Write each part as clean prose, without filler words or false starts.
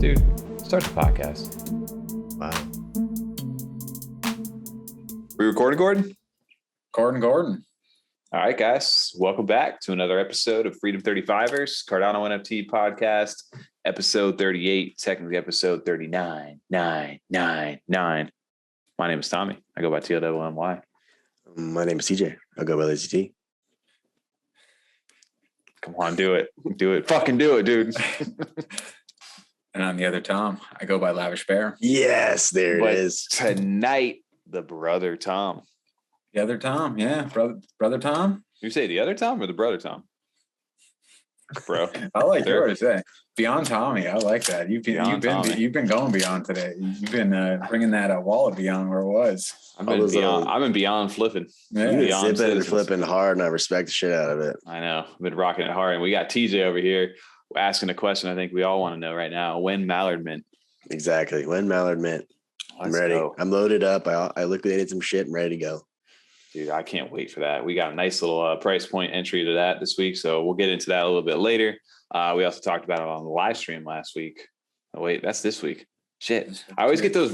Dude, start the podcast. Wow. We recording, Gordon? Gordon. All right, guys. Welcome back to another episode of Freedom 35ers, Cardano NFT podcast, episode 38, technically episode 39. My name is Tommy. I go by TLWMY. My name is CJ. I go by LZT. Come on, do it. Do it. Fucking do it, dude. And I'm the other Tom. I go by Lavish Bear. Yes, there But it is. tonight, the brother Tom. The other Tom, yeah. Brother Tom. You say the other Tom or the brother Tom? Bro. I like yours. Say Beyond Tommy. I like that. You've been going beyond today. You've been bringing that wallet beyond where it was. I've been beyond flipping. Yeah. You've Beyond been zipping and citizens. flipping hard, and I respect the shit out of it. I know. I've been rocking it hard. And we got TJ over here asking a question I think we all want to know right now. When Mallard mint? Exactly. When Mallard mint. I'm Let's ready. go. I'm loaded up. I liquidated some shit. I'm ready to go. Dude, I can't wait for that. We got a nice little price point entry to that this week. So we'll get into that a little bit later. We also talked about it on the live stream last week. Oh, wait, that's this week. Shit. I always get those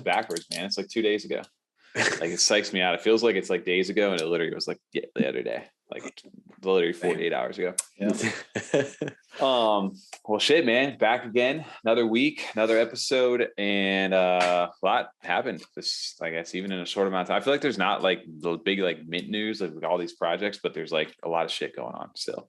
backwards, man. It's like 2 days ago. Like it psychs me out. It feels like it's like days ago, and it literally was like the other day, like literally 48 hours ago. Yeah. Well, shit, man, back again, another week, another episode, and a lot happened. This, I guess, even in a short amount of time. I feel like there's not like the big like mint news like with all these projects, but there's like a lot of shit going on still,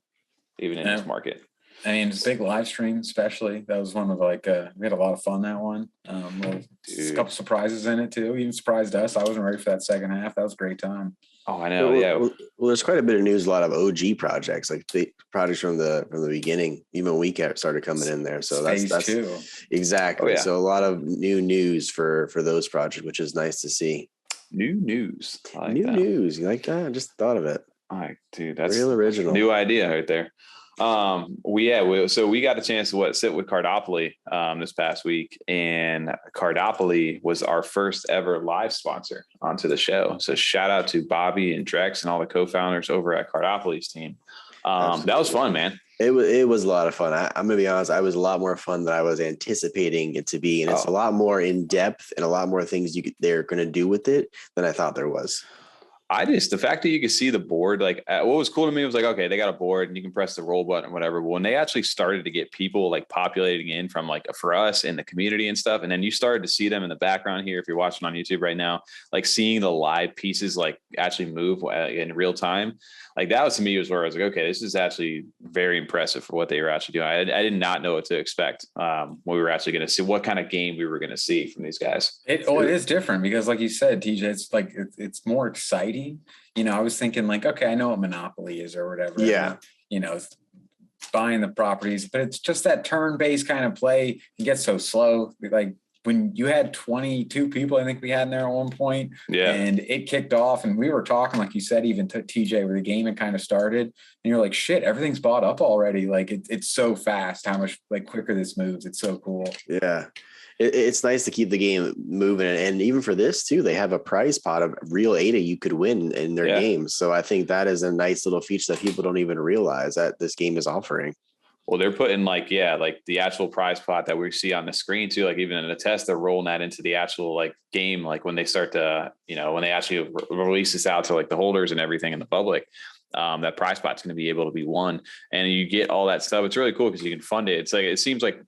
even in this market. I mean, it's a big live stream, especially. That was one of like, we had a lot of fun that one. A couple surprises in it too. Even surprised us. I wasn't ready for that second half. That was a great time. Oh, I know. Well, there's quite a bit of news. A lot of OG projects, like the projects from the beginning. Even we started coming in there. So that's two. Exactly. Oh, yeah. So a lot of new news for those projects, which is nice to see. New news. I like New that. news. You like that? I just thought of it. All right, dude, that's Real original. new idea right there. So we got a chance to sit with Cardopoly this past week, and Cardopoly was our first ever live sponsor onto the show. So shout out to Bobby and Drex and all the co-founders over at Cardopoly's team. That was fun, man. It was a lot of fun. I'm gonna be honest. I was a lot more fun than I was anticipating it to be, and it's a lot more in depth and a lot more things they're gonna do with it than I thought there was. The fact that you could see the board, like what was cool to me was like, okay, they got a board and you can press the roll button or whatever. But when they actually started to get people like populating in from like for us in the community and stuff, and then you started to see them in the background here, if you're watching on YouTube right now, like seeing the live pieces like actually move in real time, like that was to me was where I was like, okay, this is actually very impressive for what they were actually doing. I did not know what to expect when we were actually going to see what kind of game we were going to see from these guys. It is different because, like you said, TJ, it's like it's more exciting. You know, I was thinking like, okay, I know what Monopoly is or whatever. Yeah. You know, buying the properties, but it's just that turn-based kind of play. It gets so slow. Like when you had 22 people, I think we had in there at one point. Yeah. And it kicked off and we were talking, like you said, even to TJ where the game had kind of started. And you're like, shit, everything's bought up already. Like it's so fast how much like quicker this moves. It's so cool. Yeah. It's nice to keep the game moving. And even for this too, they have a prize pot of real ADA you could win in their games. So I think that is a nice little feature that people don't even realize that this game is offering. Well, they're putting like the actual prize pot that we see on the screen too. Like even in a test, they're rolling that into the actual like game. Like when they start to, when they actually release this out to like the holders and everything in the public, that prize pot's going to be able to be won, and you get all that stuff. It's really cool because you can fund it. It's like it seems like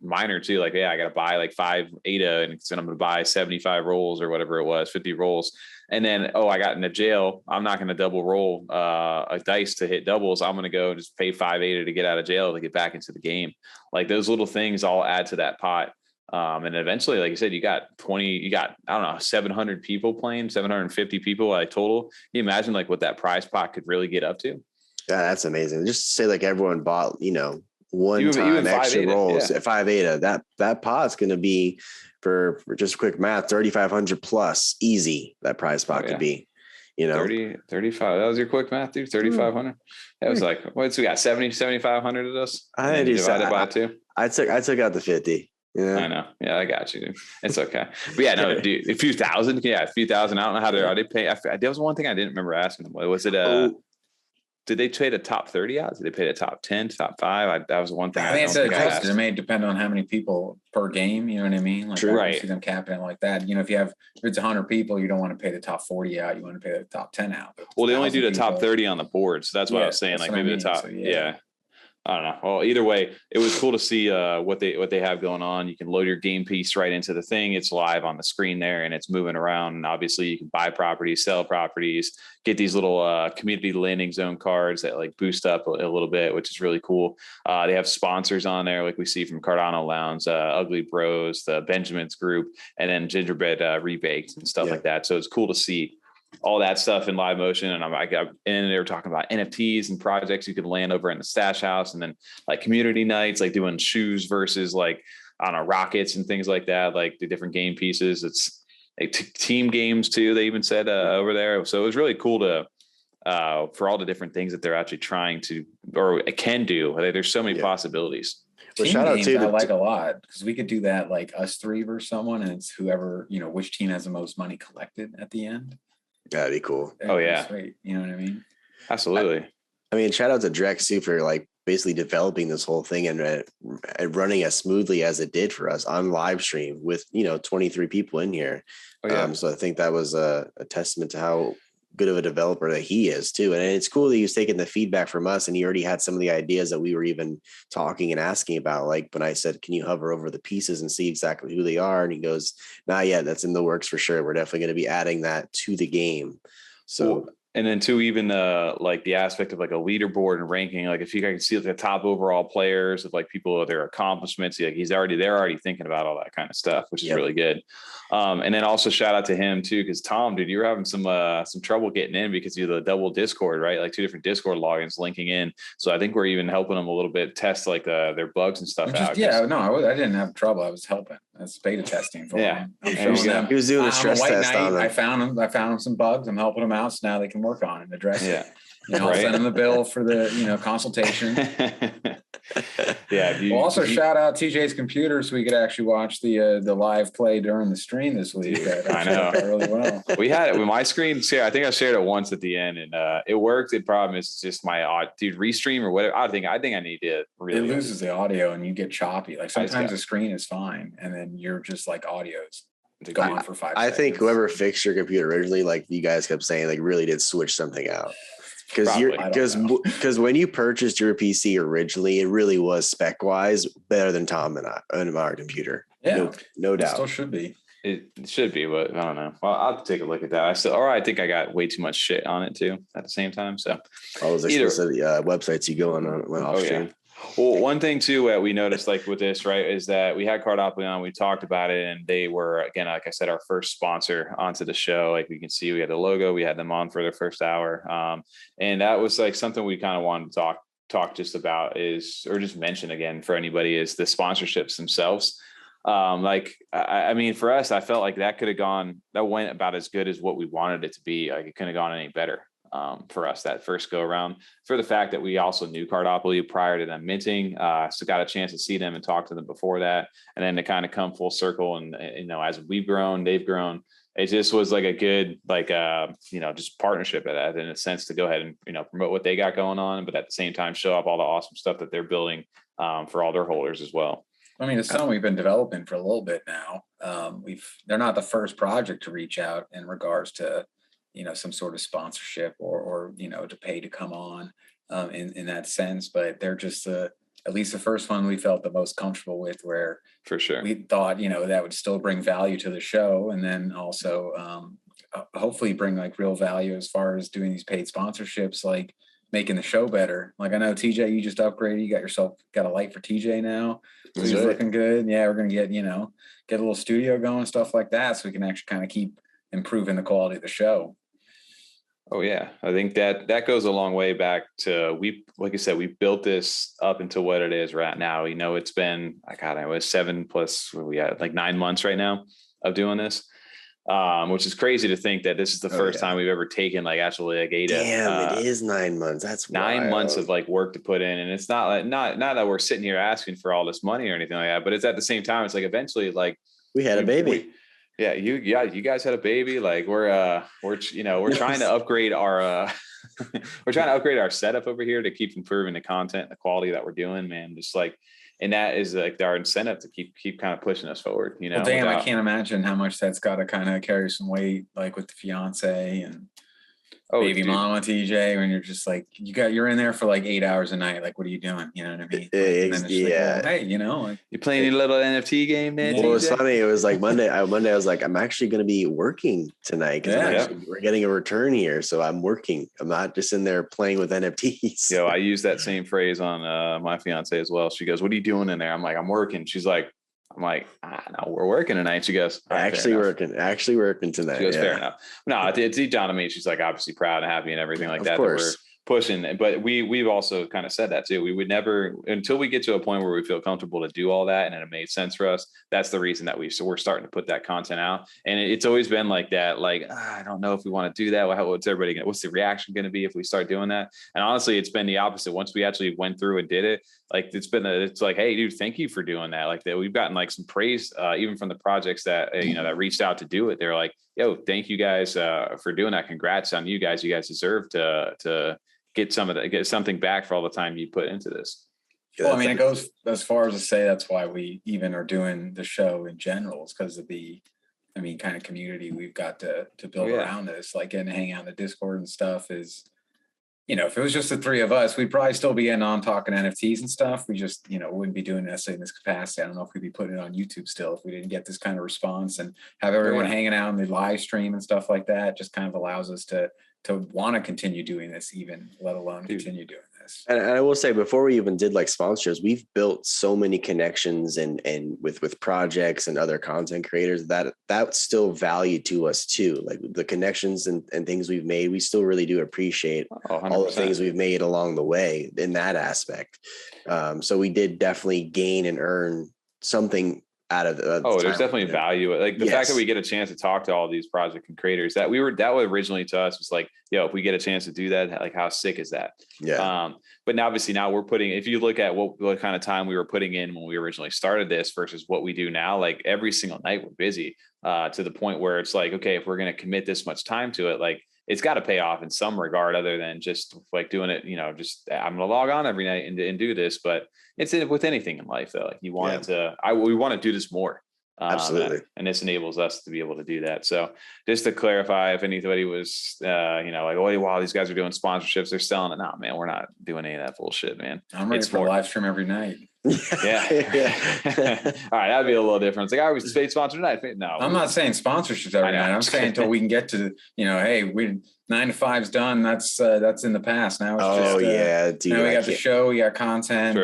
minor too. Like I got to buy like 5 ADA, and then I'm going to buy 75 rolls or whatever it was, 50 rolls. And then, I got into jail. I'm not going to double roll a dice to hit doubles. I'm going to go and just pay 5 ADA to get out of jail to get back into the game. Like those little things all add to that pot. And eventually, like you said, you got, I don't know, 700 people playing, 750 people total. Can you imagine like what that prize pot could really get up to? Yeah, that's amazing. Just say like everyone bought, one Even time extra ADA, rolls yeah. at 5 ADA. That pot's going to be for just quick math, 3,500 plus easy. That prize pot could be, 30, 35. That was your quick math, dude. 3,500. That was like, what's we got? 7,500 of those. I divided by 2. I took out the 50. Yeah, I know. Yeah, I got you, dude. It's okay. But yeah, no, dude, a few thousand. Yeah, a few thousand. I don't know how they pay. There was one thing I didn't remember asking them. Was it did they pay the top 30 out? Did they pay the top 10, top 5? That was one thing. I think it's adjusted. It may depend on how many people per game. You know what I mean? Like, I see them capping it like that. You know, if it's 100 people, you don't want to pay the top 40 out. You want to pay the top 10 out. Well, they only do the top 30 on the board, so that's what I was saying. Like maybe the top, I don't know. Well, either way, it was cool to see what they have going on. You can load your game piece right into the thing. It's live on the screen there, and it's moving around. And obviously, you can buy properties, sell properties, get these little community landing zone cards that like boost up a little bit, which is really cool. They have sponsors on there, like we see from Cardano Lounge, Ugly Bros, the Benjamin's Group, and then Gingerbread Rebaked and stuff like that. So it's cool to see all that stuff in live motion. And they were talking about NFTs and projects you could land over in the stash house, and then like community nights, like doing shoes versus like, I don't know, rockets and things like that, like the different game pieces. It's like team games too. They even said over there. So it was really cool to, for all the different things that they're actually trying to, or can do. There's so many possibilities. Well, shout out to I like a lot, because we could do that like us three versus someone, and it's whoever, you know, which team has the most money collected at the end. That'd be cool. Sweet. You know what I mean? Absolutely. I mean, shout out to Drex too for like basically developing this whole thing and running as smoothly as it did for us on live stream with, 23 people in here. So I think that was a testament to how good of a developer that he is too. And it's cool that he's taking the feedback from us, and he already had some of the ideas that we were even talking and asking about. Like when I said, can you hover over the pieces and see exactly who they are? And he goes, not yet, that's in the works for sure. We're definitely going to be adding that to the game. So, and then too, even like the aspect of like a leaderboard and ranking, like if you can see like the top overall players of like people, their accomplishments, like they're already thinking about all that kind of stuff, which is really good. And then also shout out to him too, because Tom, dude, you were having some trouble getting in because you have the double Discord, right? Like 2 different Discord logins linking in. So I think we're even helping them a little bit test like their bugs and stuff out. I didn't have trouble. I was helping. That's beta testing for him. He was doing a stress test on them. I found him some bugs. I'm helping them out, so now they can work on it and address it. I'll Right. send them the bill for the consultation. We'll also shout out TJ's computer, so we could actually watch the live play during the stream this week. I know really well. We had it with my screen share. I think I shared it once at the end, and it worked. The problem is just my restream or whatever. I think I need to really. It loses the audio and you get choppy. Like sometimes the screen is fine, and then you're just like audio's gone for 5 seconds. I think whoever fixed your computer originally, like you guys kept saying, like really did switch something out. Because when you purchased your PC originally, it really was spec wise better than Tom and our computer. Yeah, no doubt. It still should be. It should be, but I don't know. Well, I'll take a look at that. I think I got way too much shit on it too at the same time. So all those explicit websites you go on went off stream. Well, one thing too we noticed like with this, right, is that we had Cardopoly on, we talked about it, and they were, again, like I said, our first sponsor onto the show. Like you can see, we had the logo, we had them on for their first hour. And that was like something we kind of wanted to talk just about or just mention again for anybody, is the sponsorships themselves. I mean, for us, I felt like that went about as good as what we wanted it to be. Like it couldn't have gone any better. For us that first go around, for the fact that we also knew Cardopoly prior to them minting, so got a chance to see them and talk to them before that, and then to kind of come full circle, and as we've grown, they've grown. It just was like a good just partnership in a sense to go ahead and promote what they got going on, but at the same time show up all the awesome stuff that they're building for all their holders as well. I mean, it's something we've been developing for a little bit now. They're not the first project to reach out in regards to some sort of sponsorship or to pay to come on in that sense. But they're just at least the first one we felt the most comfortable with, where for sure we thought, that would still bring value to the show. And then also hopefully bring like real value as far as doing these paid sponsorships, like making the show better. Like I know TJ, you just upgraded, you got a light for TJ now. So he's looking good. Yeah, we're going to get a little studio going, stuff like that. So we can actually kind of keep improving the quality of the show. Oh yeah, I think that goes a long way back to like I said, we built this up into what it is right now. It's been it was 7 plus we had like 9 months right now of doing this, which is crazy to think that this is the first time we've ever taken like actually like ADA. Damn, it is 9 months. That's 9 months of like work to put in, and it's not that we're sitting here asking for all this money or anything like that, but it's at the same time, it's like eventually like we had a baby. Yeah, you guys had a baby. Like we're trying to upgrade our we're trying to upgrade our setup over here to keep improving the content, the quality that we're doing, man. Just like, and that is like our incentive to keep kind of pushing us forward. You know, well, damn, I can't imagine how much that's got to kind of carry some weight, like with the fiance and baby mama TJ, when you're just like you're in there for like 8 hours a night. Like, what are you doing? You know what I mean? Like, and then it's like, well, hey, you know, like, you playing a little NFT game, man? Well, it was funny. It was like Monday. I was like, I'm actually going to be working tonight because we're getting a return here, so I'm working. I'm not just in there playing with NFTs. Yo, I use that same phrase on my fiance as well. She goes, "What are you doing in there?" I'm like, "I'm working." She's like, I'm like, no, we're working tonight. She goes, actually working tonight. She goes, fair enough. No, it's deep down to me. She's like obviously proud and happy and everything like that. Of course. That we're pushing. But we've also kind of said that too. We would never, until we get to a point where we feel comfortable to do all that and it made sense for us. That's the reason that we're starting to put that content out. And it's always been like that. Like, I don't know if we want to do that. What's the reaction going to be if we start doing that? And honestly, it's been the opposite. Once we actually went through and did it, like it's like, hey, dude, thank you for doing that. Like that, we've gotten like some praise, even from the projects that that reached out to do it. They're like, yo, thank you guys for doing that. Congrats on you guys. You guys deserve to get something back for all the time you put into this. Well, I mean, it goes as far as to say that's why we even are doing the show in general, is because of the, kind of community we've got to build around this, like, and hang out in the Discord and stuff is, if it was just the three of us, we'd probably still be getting on talking NFTs and stuff. We just, wouldn't be doing this in this capacity. I don't know if we'd be putting it on YouTube still if we didn't get this kind of response and have everyone hanging out in the live stream and stuff like that. Just kind of allows us to want to continue doing this, even let alone continue doing this. And I will say, before we even did like sponsorships, we've built so many connections and with projects and other content creators that's still value to us too. Like the connections and things we've made, we still really do appreciate all the things we've made along the way in that aspect. So we did definitely gain and earn something out of there's definitely value. Like the fact that we get a chance to talk to all these project and creators that was originally to us was like, yo, if we get a chance to do that, like how sick is that? Yeah. But now obviously now we're putting, if you look at what kind of time we were putting in when we originally started this versus what we do now, like every single night we're busy to the point where it's like, okay, if we're going to commit this much time to it, like it's got to pay off in some regard other than just like doing it, just I'm going to log on every night and do this. But it's with anything in life though. Like you want we want to do this more. Absolutely. And this enables us to be able to do that. So just to clarify, if anybody was, like, oh, wow, these guys are doing sponsorships, they're selling it. No, man, we're not doing any of that bullshit, man. I'm ready for a live stream every night. Yeah. All right. That'd be a little different. It's like, I was paid sponsored tonight. No, I'm not saying sponsorships every night. I'm saying until we can get to, hey, 9 to 5's done. That's in the past. Now it's dude, now we got the show, we got content,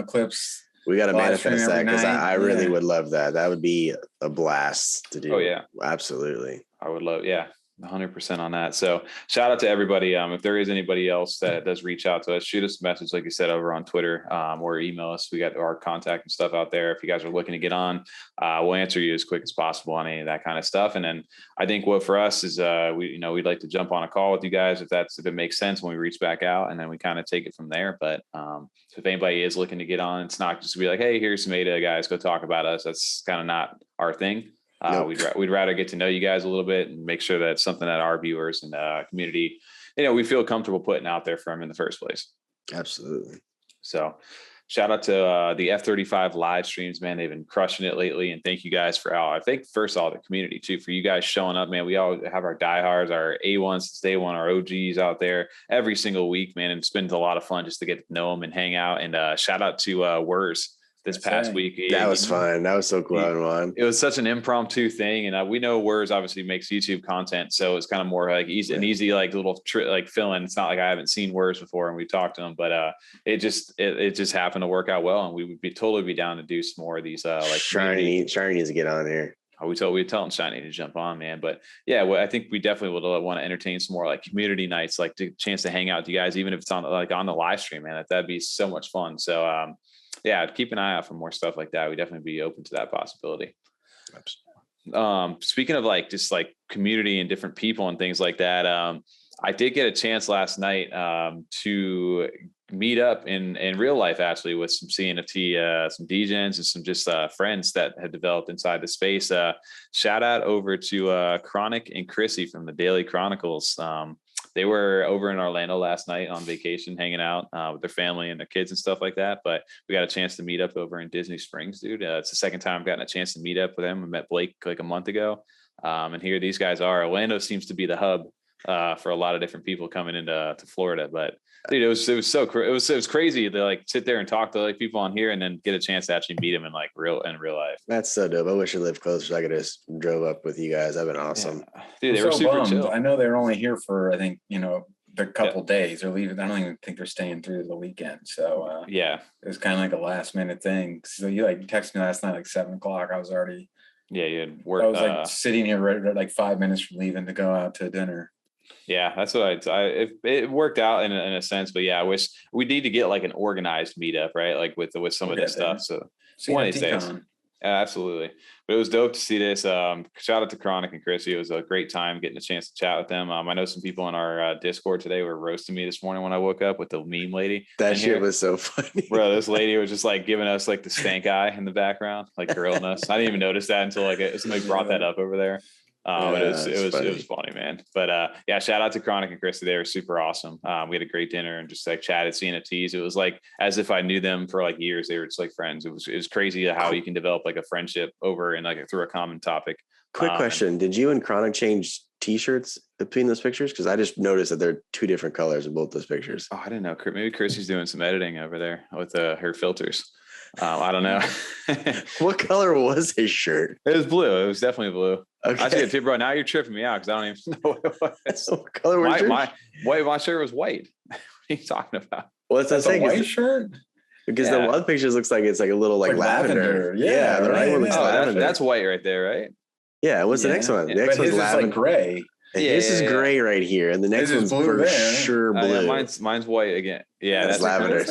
clips. We got to manifest that because I really would love that. That would be a blast to do. Oh yeah, absolutely. I would love. Yeah, 100% on that. So shout out to everybody. If there is anybody else that does reach out to us, shoot us a message, like you said, over on Twitter, or email us. We got our contact and stuff out there. If you guys are looking to get on, we'll answer you as quick as possible on any of that kind of stuff. And then I think what for us is, we'd like to jump on a call with you guys if it makes sense when we reach back out, and then we kind of take it from there. But so if anybody is looking to get on, it's not just to be like, hey, here's some ADA guys, go talk about us. That's kind of not our thing. Nope. We'd rather get to know you guys a little bit and make sure that it's something that our viewers and community, we feel comfortable putting out there for them in the first place. Absolutely. So shout out to the F35 live streams, man. They've been crushing it lately. And thank you guys for I think first of all, the community too, for you guys showing up, man. We all have our diehards, our A1s since day one, our OGs out there every single week, man. And it's been a lot of fun just to get to know them and hang out. And shout out to Werz. This past week. That was fun. That was so cool. It was such an impromptu thing. And we know Werz obviously makes YouTube content. So it's kind of more like easy, like little fill in. It's not like I haven't seen Werz before and we talked to him, but it just happened to work out well. And we would totally be down to do some more of these Shiny needs to get on here. We telling Shiny to jump on, man. But yeah, I think we definitely would want to entertain some more like community nights, like the chance to hang out with you guys, even if it's on the live stream, man. That'd be so much fun. So yeah, keep an eye out for more stuff like that. We definitely be open to that possibility. Speaking of just community and different people and things like that, I did get a chance last night to meet up in real life, actually, with some CNFT, some DJs and some just friends that had developed inside the space. Shout out over to Chronic and Krissy from the Daily Chronicles. They were over in Orlando last night on vacation, hanging out with their family and their kids and stuff like that. But we got a chance to meet up over in Disney Springs, dude. It's the second time I've gotten a chance to meet up with them. I met Blake like a month ago. And here these guys are. Orlando seems to be the hub for a lot of different people coming into Florida. But dude, it was crazy to like sit there and talk to like people on here and then get a chance to actually meet them in like real life. That's so dope. I wish I lived closer so I could just drove up with you guys. That'd been awesome. Yeah. Dude, they were super bummed. chill. I know they were only here for, I think, the couple days. They're leaving. I don't even think they're staying through the weekend. So it was kind of like a last minute thing. So you like texted me last night like 7:00. I was already you had work. I was like sitting here ready, like 5 minutes from leaving to go out to dinner. Yeah, that's what it worked out in a sense, but yeah, I wish we need to get like an organized meetup, right? Like with some of this stuff. So one of these days. Absolutely. But it was dope to see this. Shout out to Chronic and Krissy. It was a great time getting a chance to chat with them. I know some people in our Discord today were roasting me this morning when I woke up with the meme lady. That shit was so funny. Bro, this lady was just like giving us like the stank eye in the background, like grilling us. I didn't even notice that until like somebody brought that up over there. It was funny, man. But yeah, shout out to Chronic and Krissy. They were super awesome. We had a great dinner and just like chatted CNFTs. It was like as if I knew them for like years. They were just like friends. It was crazy how you can develop like a friendship over and like through a common topic. Quick question. Did you and Chronic change t-shirts between those pictures? Because I just noticed that they're two different colors in both those pictures. Oh, I didn't know. Maybe Krissy's doing some editing over there with her filters. I don't know. What color was his shirt? It was blue. It was definitely blue. Okay. I see it too, bro. Now you're tripping me out because I don't even know what it was. What color was my shirt was white. What are you talking about? Well, that's a white shirt. Because the one picture looks like it's like a little like lavender. Yeah, the right one looks lavender. That's white right there, right? Yeah. What's the next one? The next one's lavender. Like gray. This is gray right here, and the next one's for sure blue. Mine's white again. Yeah, that's lavender.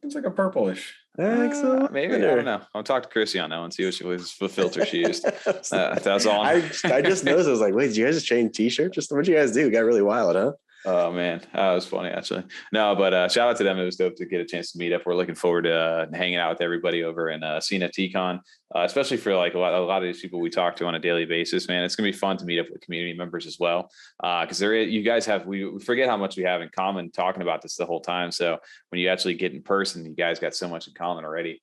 It's like a purplish. Maybe I don't know. I'll talk to Krissy on that one. See what filter she used. That's all. I just noticed. I was like, wait, did you guys just change t-shirts? Just what you guys do? It got really wild, huh? Oh man, that was funny actually. No, but shout out to them. It was dope to get a chance to meet up. We're looking forward to hanging out with everybody over in CNFT Con, especially for like a lot of these people we talk to on a daily basis. Man, it's gonna be fun to meet up with community members as well, because you guys have we forget how much we have in common talking about this the whole time. So when you actually get in person, you guys got so much in common already.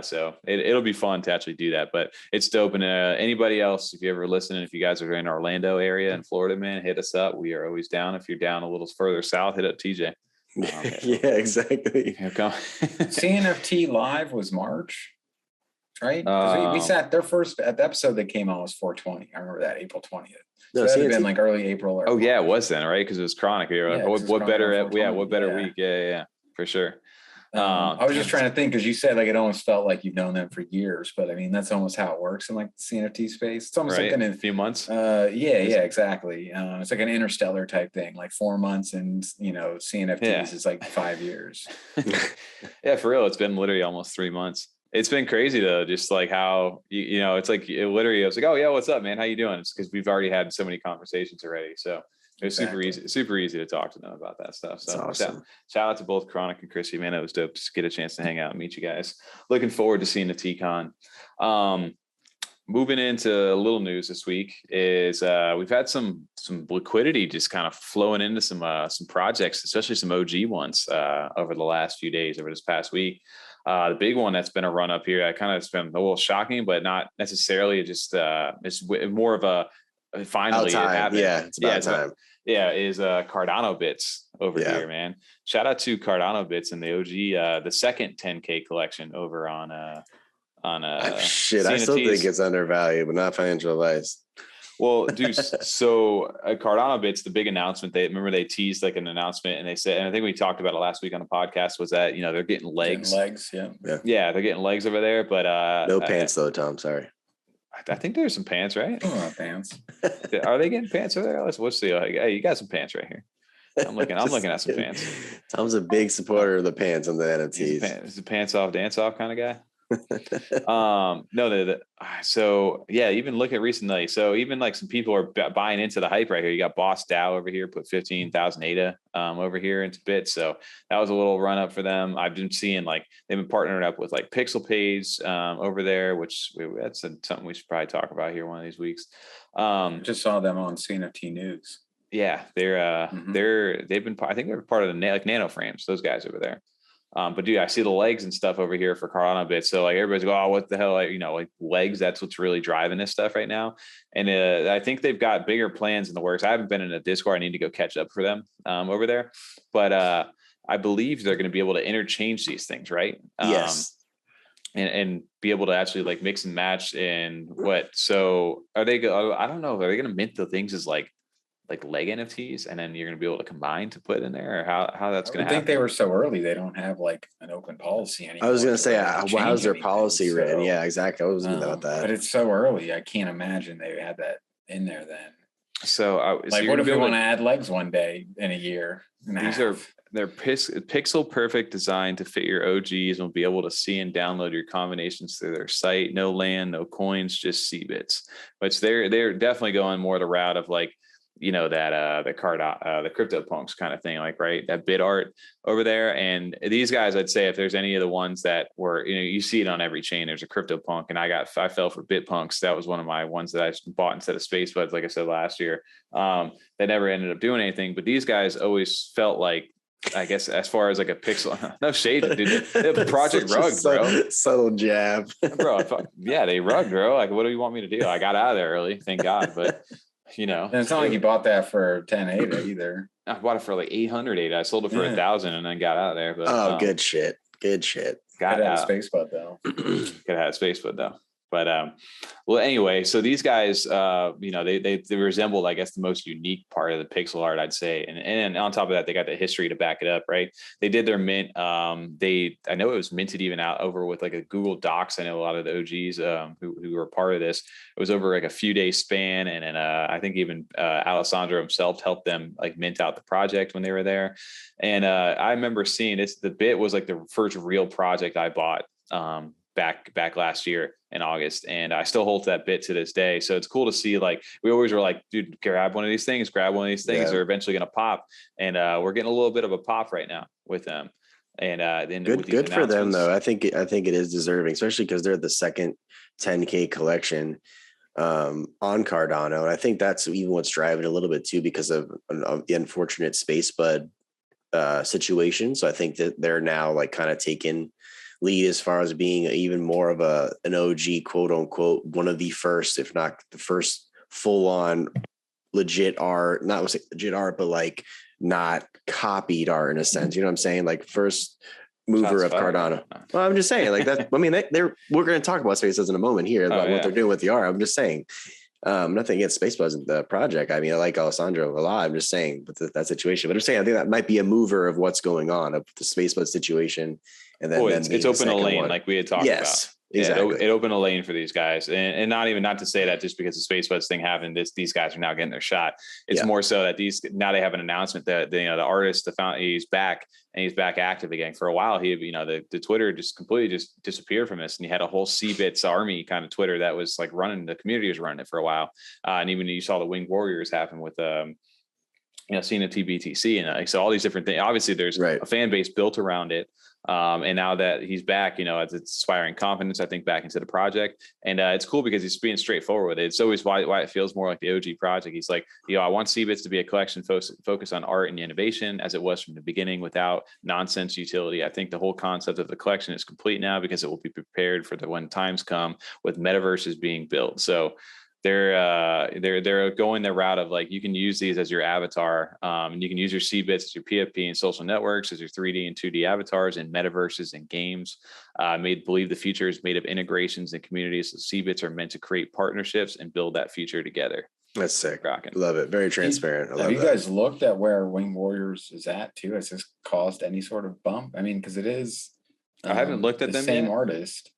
So it'll be fun to actually do that, but it's dope. And anybody else, if you ever listen, if you guys are in Orlando area in Florida, man, hit us up. We are always down. If you're down a little further south, hit up TJ. Yeah, exactly. CNFT Live was March, right? We sat their first at the episode that came on was 420. I remember that April 20th. So that had been like early April. Oh yeah, it was then, right? Because it was Chronic. What better week? Yeah, for sure. I was just trying to think because you said like it almost felt like you've known them for years, but I mean that's almost how it works in like the CNFT space. It's almost like in a few months. Yeah, exactly. It's like an interstellar type thing, like 4 months, and CNFTs is like 5 years. Yeah, for real. It's been literally almost 3 months. It's been crazy though, just like how it's like I was like, oh yeah, what's up, man? How you doing? It's because we've already had so many conversations already. So it was super easy to talk to them about that stuff. So awesome. Shout out to both Chronic and Krissy, man. It was dope to get a chance to hang out and meet you guys. Looking forward to seeing the T-Con. Moving into a little news this week is we've had some liquidity just kind of flowing into some projects, especially some OG ones over the last few days, over this past week. The big one that's been a run up here, I kind of it's been a little shocking, but not necessarily. Just it's more of a finally it happened. Yeah, it's about time. Is CardanoBits over here, man. Shout out to CardanoBits and the OG, the second 10K collection over on shit. I still think it's undervalued, but not financial advice. Well, dude, so CardanoBits, the big announcement, they teased like an announcement and they said, and I think we talked about it last week on the podcast, was that, they're getting legs. Yeah, they're getting legs over there, but no pants though, Tom. Sorry. I think there's some pants, right? Oh, pants. Are they getting pants over there? Let's see. Hey, you got some pants right here. I'm looking at some pants. Tom's a big supporter of the pants on the NFTs. He's a pants off, dance off kind of guy. So yeah, even look at recently. So even like some people are buying into the hype right here. You got Boss Dow over here, put 15,000 ADA over here into bits. So that was a little run up for them. I've been seeing like they've been partnering up with like Pixel Page over there, which that's something we should probably talk about here one of these weeks. Just saw them on CNFT News. Yeah, they've been, I think they're part of the like Nano Frames, those guys over there. But dude, I see the legs and stuff over here for CardanoBits. So like everybody's go, oh, what the hell? Like, like legs, that's what's really driving this stuff right now. And I think they've got bigger plans in the works. I haven't been in a Discord. I need to go catch up for them over there. But I believe they're going to be able to interchange these things, right? Yes. And be able to actually like mix and match in what? So are they? I don't know. Are they going to mint the things as like leg NFTs, and then you're going to be able to combine to put in there, or how that's going to happen? I think they were so early, they don't have like an open policy anymore. I was going to say, how's their policy written? Yeah, exactly. I was thinking about that. But it's so early. I can't imagine they had that in there then. So like, what if we want to add legs one day in a year? They're pixel perfect design to fit your OGs and will be able to see and download your combinations through their site. No land, no coins, just Cbits. But they're definitely going more the route of like, that the CryptoPunks kind of thing, like, right, that bit art over there. And these guys, I'd say if there's any of the ones that were, you see it on every chain, there's a CryptoPunk, and I fell for BitPunks. That was one of my ones that I bought instead of Spacebudz, like I said last year. They never ended up doing anything, but these guys always felt like, I guess as far as like a pixel, no shade, dude. They have Project Rug, bro. Subtle jab, bro. Yeah, they rugged, bro. Like, what do you want me to do? I got out of there early, thank God, but. And it's not like you bought that for 10 ADA either. I bought it for like 800 ADA. I sold it for 1,000 and then got out of there. But good shit. Got out of Spacebudz though. Could have had Spacebudz though. But well, anyway, so these guys, they resembled, I guess, the most unique part of the pixel art, I'd say. And on top of that, they got the history to back it up, right? They did their mint. I know it was minted even out over with like a Google Docs. I know a lot of the OGs who were part of this. It was over like a few days span, and then I think even Alessandro himself helped them like mint out the project when they were there. And I remember seeing this. The bit was like the first real project I bought back last year in August, and I still hold that bit to this day. So it's cool to see, like, we always were like, dude, grab one of these things, they're eventually going to pop. And we're getting a little bit of a pop right now with them. And then good for them though. I think it is deserving, especially because they're the second 10K collection on Cardano. And I think that's even what's driving a little bit too, because of the unfortunate Spacebudz situation. So I think that they're now like kind of taking lead as far as being even more of an OG, quote unquote, one of the first, if not the first full on legit art, not legit art, but like not copied art in a sense. You know what I'm saying? Like first mover of Cardano. Well, I'm just saying like that. I mean, we're going to talk about Spacebudz in a moment here about what they're doing with the art. I'm just saying, nothing against Spacebudz and the project. I mean, I like Alessandro a lot. I'm just saying, but that situation, but I'm saying, I think that might be a mover of what's going on of the Spacebudz situation. And then, it's open a lane, like we had talked about. Exactly. It opened a lane for these guys, and not to say that just because the Spacebudz thing happened, these guys are now getting their shot. It's more so that now they have an announcement that the artist, he's back, and he's back active again. For a while, the Twitter just completely just disappeared from this, and he had a whole Cbits army kind of Twitter that was like running. The community was running it for a while, and even you saw the Winged Warriors happen with CNFT BTC, and so all these different things. Obviously, there's a fan base built around it. And now that he's back, it's inspiring confidence, I think, back into the project. And it's cool because he's being straightforward with it. It's always why it feels more like the OG project. He's like, I want Cbits to be a collection focused on art and innovation, as it was from the beginning, without nonsense utility. I think the whole concept of the collection is complete now because it will be prepared for when times come with metaverses being built. So they're going the route of like, you can use these as your avatar, and you can use your Cbits as your PFP and social networks as your 3D and 2D avatars in metaverses and games. Believe the future is made of integrations and communities. So Cbits are meant to create partnerships and build that future together. That's sick. Rocking. Love it. Very transparent. Have you guys looked at where Winged Warriors is at too? Has this caused any sort of bump? I mean, because it is. I haven't looked at the them same yet. Artist.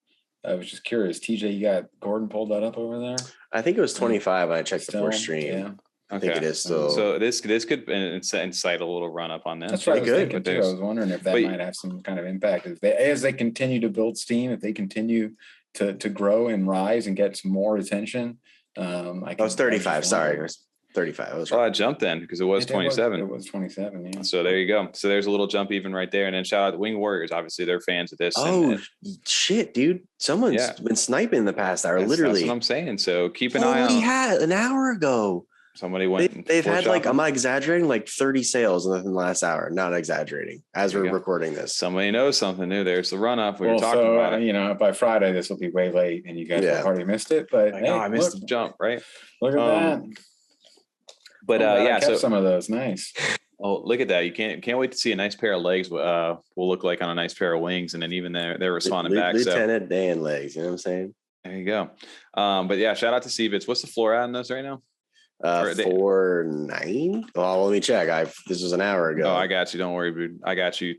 I was just curious. TJ, you got Gordon pulled that up over there? I think it was 25. I checked before stream. Yeah. I think it is still. So this could incite a little run up on them. That's what I was thinking too. I was wondering if that might have some kind of impact as they continue to build steam, if they continue to grow and rise and get some more attention. I was 35. Sorry, it was 35. I was I jumped then because it was 27. It was 27. Yeah. So there you go. So there's a little jump even right there. And then shout out to Wing Warriors. Obviously, they're fans of this. Oh shit, dude! Someone's been sniping the past hour. Literally, that's what I'm saying. So keep an eye on. We had an hour ago. Somebody went. They've had like, I'm not exaggerating, like 30 sales in the last hour. Not exaggerating. As we're recording this, somebody knows something new. There's the run up. We were talking about it. You know, by Friday this will be way late, and you guys have already missed it. But hey, I missed the jump. Right. Look at that. But I kept some of those. Nice. Oh, look at that! You can't wait to see a nice pair of legs. Will look like on a nice pair of wings, and then even they're responding back. Lieutenant Dan legs. You know what I'm saying? There you go. But yeah, shout out to Cbits. What's the floor at on those right now? 4.9. Well, let me check. This was an hour ago. Oh, I got you. Don't worry, dude. I got you.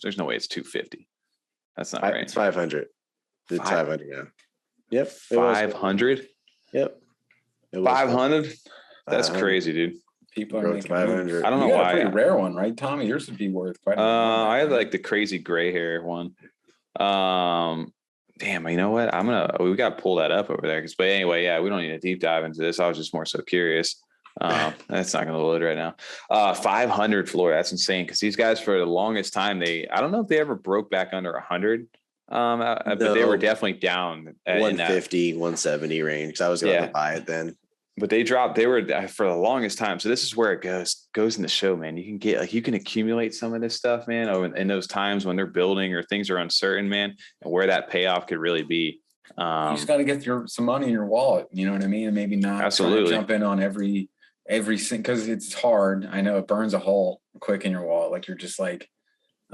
There's no way it's 250. That's not right. It's 500. It's 500 now. Yep. 500. Yep. 500. That's crazy, dude. People are making 500. I don't know why. A pretty rare one, right, Tommy? Yours would be worth quite. I had like the crazy gray hair one. Damn, you know what? We got to pull that up over there. But anyway, yeah, we don't need a deep dive into this. I was just more so curious. That's not going to load right now. 500 floor. That's insane. Because these guys, for the longest time, I don't know if they ever broke back under 100. But they were definitely down at 150, 170 range. Because I was going to buy it then. But they dropped. They were for the longest time. So this is where it goes in the show, man. You can get you can accumulate some of this stuff, man. In those times when they're building or things are uncertain, man, and where that payoff could really be. You just got to get some money in your wallet. You know what I mean? And maybe not jump in on every because it's hard. I know it burns a hole quick in your wallet. Like you're just like,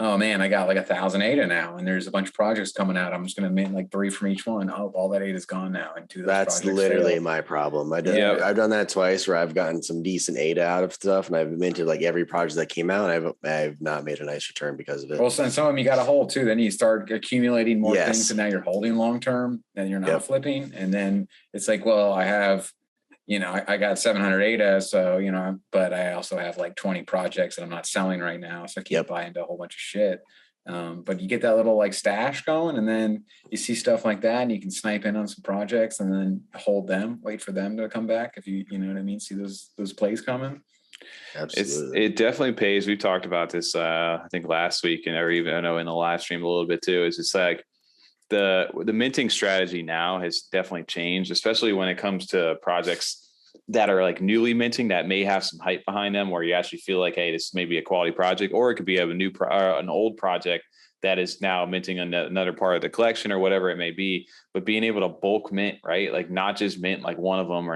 oh man, I got like 1,000 ADA now, and there's a bunch of projects coming out. I'm just going to mint like 3 from each one. Oh, all that ADA is gone now. And that's literally my problem. I've done that twice where I've gotten some decent ADA out of stuff, and I've minted like every project that came out. And I've not made a nice return because of it. Well, some of them you got to hold too. Then you start accumulating more things, and now you're holding long term. Then you're not flipping, and then it's like, well, I have. I got 700 ADA, so, but I also have like 20 projects that I'm not selling right now. So I can't buy into a whole bunch of shit. But you get that little like stash going, and then you see stuff like that, and you can snipe in on some projects and then hold them, wait for them to come back. If you know what I mean? See those plays coming. Absolutely. It definitely pays. We talked about this, I think last week, or even I know in the live stream a little bit too, is it's like, the minting strategy now has definitely changed, especially when it comes to projects that are like newly minting that may have some hype behind them, where you actually feel like, hey, this may be a quality project, or it could be an old project that is now minting another part of the collection or whatever it may be. But being able to bulk mint, right? Like not just mint like one of them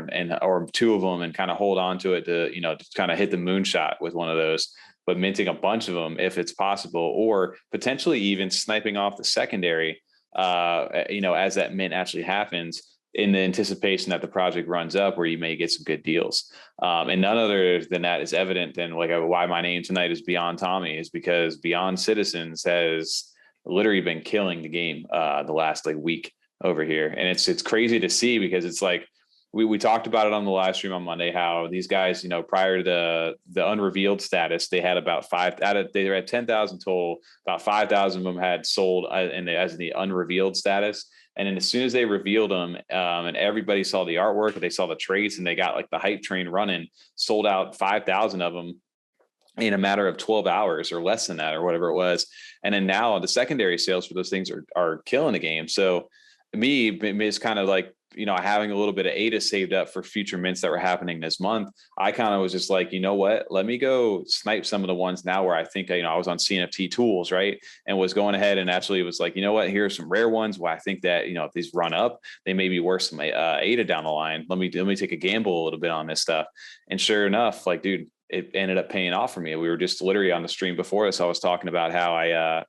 or two of them and kind of hold on to it to, to kind of hit the moonshot with one of those, but minting a bunch of them if it's possible, or potentially even sniping off the secondary, as that mint actually happens, in the anticipation that the project runs up, where you may get some good deals. And none other than that is evident than like why my name tonight is Beyond Tommy, is because Beyond Citizens has literally been killing the game the last like week over here. And it's crazy to see, because it's like, we talked about it on the live stream on Monday, how these guys, prior to the unrevealed status, they had about they were at 10,000 total, about 5,000 of them had sold as the unrevealed status. And then as soon as they revealed them, and everybody saw the artwork, they saw the traits, and they got like the hype train running, sold out 5,000 of them in a matter of 12 hours or less than that, or whatever it was. And then now the secondary sales for those things are killing the game. So me, it's kind of like, having a little bit of ADA saved up for future mints that were happening this month. I kind of was just like, you know what, let me go snipe some of the ones now where I think, I was on CNFT tools, right? And was going ahead and actually was like, you know what, here's some rare ones where I think that, if these run up, they may be worth some ADA down the line. Let me take a gamble a little bit on this stuff. And sure enough, like, dude, it ended up paying off for me. We were just literally on the stream before this. I was talking about how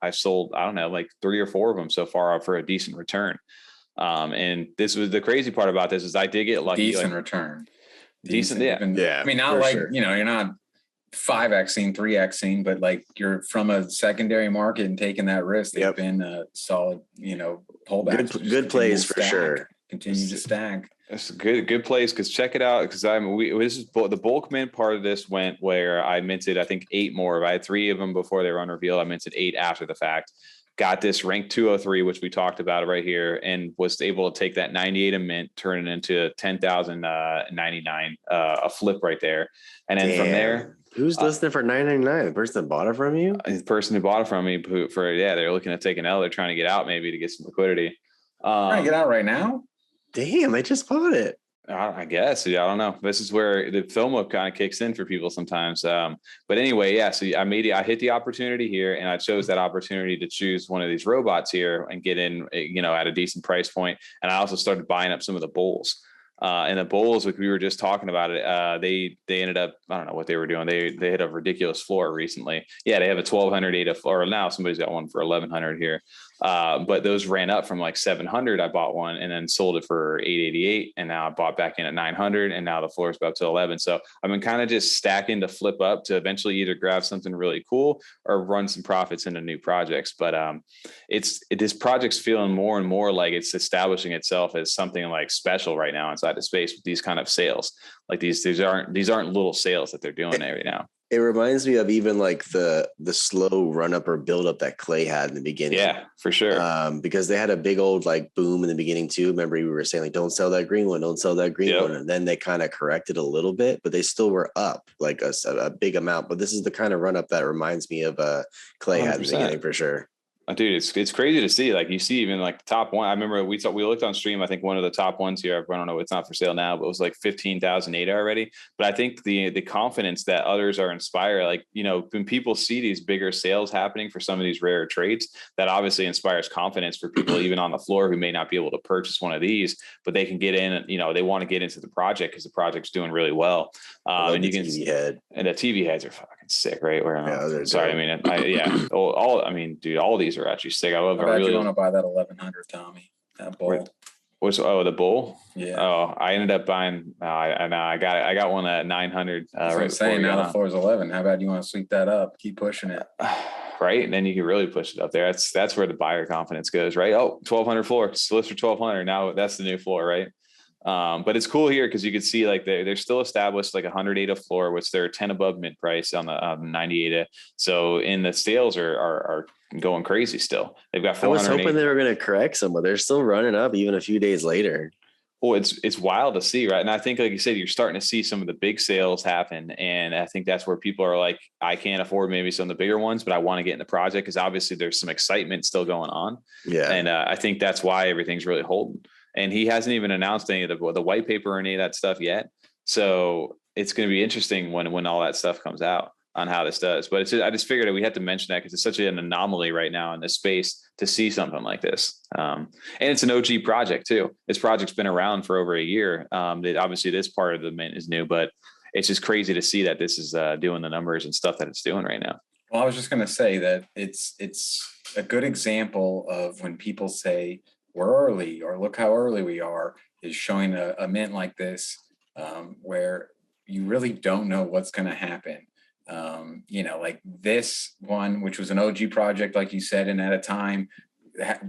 I've sold, I don't know, like 3 or 4 of them so far for a decent return. And this was the crazy part about this, is I did get lucky. Decent return. Decent. Yeah. I mean, not like, sure. You're not 5Xing, 3Xing, but like you're from a secondary market and taking that risk. They've been a solid, pullback. Good plays for sure. continue to stack. It's a good place, because check it out, because this is the bulk mint part of this went where I minted, I think 8 more. I had 3 of them before they were unrevealed. I minted 8 after the fact. Got this rank 203, which we talked about right here, and was able to take that 98 a mint, turn it into 10,099, a flip right there. And then from there, who's listening for $9.99? The person that bought it from you? The person who bought it from me they're looking to take an L. They're trying to get out, maybe to get some liquidity. Trying to get out right now? Damn, I just bought it. I guess. Yeah, I don't know. This is where the FOMO kind of kicks in for people sometimes. But anyway, yeah. So I hit the opportunity here, and I chose that opportunity to choose one of these robots here and get in, at a decent price point. And I also started buying up some of the bulls. And the bulls, like we were just talking about it, they ended up, I don't know what they were doing. They hit a ridiculous floor recently. Yeah, they have a 1,200 ADA floor. Now somebody's got one for 1,100 here. But those ran up from like 700. I bought one and then sold it for 888. And now I bought back in at 900. And now the floor is up to 11. So I've been kind of just stacking to flip up to eventually either grab something really cool or run some profits into new projects. But this project's feeling more and more like it's establishing itself as something like special right now inside the space with these kind of sales. Like these aren't little sales that they're doing right now. It reminds me of even like the slow run up or build up that Clay had in the beginning. Yeah, for sure. Because they had a big old like boom in the beginning too. Remember we were saying like, don't sell that green one, don't sell that green one. And then they kind of corrected a little bit, but they still were up like a big amount. But this is the kind of run up that reminds me of Clay 100%. Had in the beginning for sure. Dude, it's crazy to see. Like you see even like the top one. I remember we looked on stream. I think one of the top ones here, I don't know, it's not for sale now, but it was like 15,000 ADA already. But I think the confidence that others are inspired, like, when people see these bigger sales happening for some of these rare trades, that obviously inspires confidence for people even on the floor who may not be able to purchase one of these, but they can get in, and, they want to get into the project because the project's doing really well. And you can see and the TV heads are fucking sick, right? Dude, all these are actually sick. I love. I really want to buy that 1,100, Tommy. That bull. The bull? Yeah. Oh, I ended up buying. I got one at 900. That's what I'm saying. Now the floor is 11. How about you want to sweep that up? Keep pushing it. Right, and then you can really push it up there. That's where the buyer confidence goes, right? Oh, 1,200 floor. List for 1,200. Now that's the new floor, right? But it's cool here because you can see like they're still established like 100 ADA floor, which they're 10 above mid price on the 90 ADA. So in the sales are going crazy still. They've got 400. I was hoping they were going to correct some, but they're still running up even a few days later. Well, it's wild to see, right? And I think, like you said, you're starting to see some of the big sales happen. And I think that's where people are like, I can't afford maybe some of the bigger ones, but I want to get in the project because obviously there's some excitement still going on. Yeah. And I think that's why everything's really holding. And he hasn't even announced any of the white paper or any of that stuff yet. So it's going to be interesting when all that stuff comes out on how this does. But I just figured that we had to mention that because it's such an anomaly right now in this space to see something like this. And it's an OG project too. This project's been around for over a year. Obviously this part of the mint is new, but it's just crazy to see that this is doing the numbers and stuff that it's doing right now. Well, I was just going to say that it's a good example of when people say we're early or look how early we are, is showing a mint like this where you really don't know what's going to happen. Like this one, which was an OG project, like you said, and at a time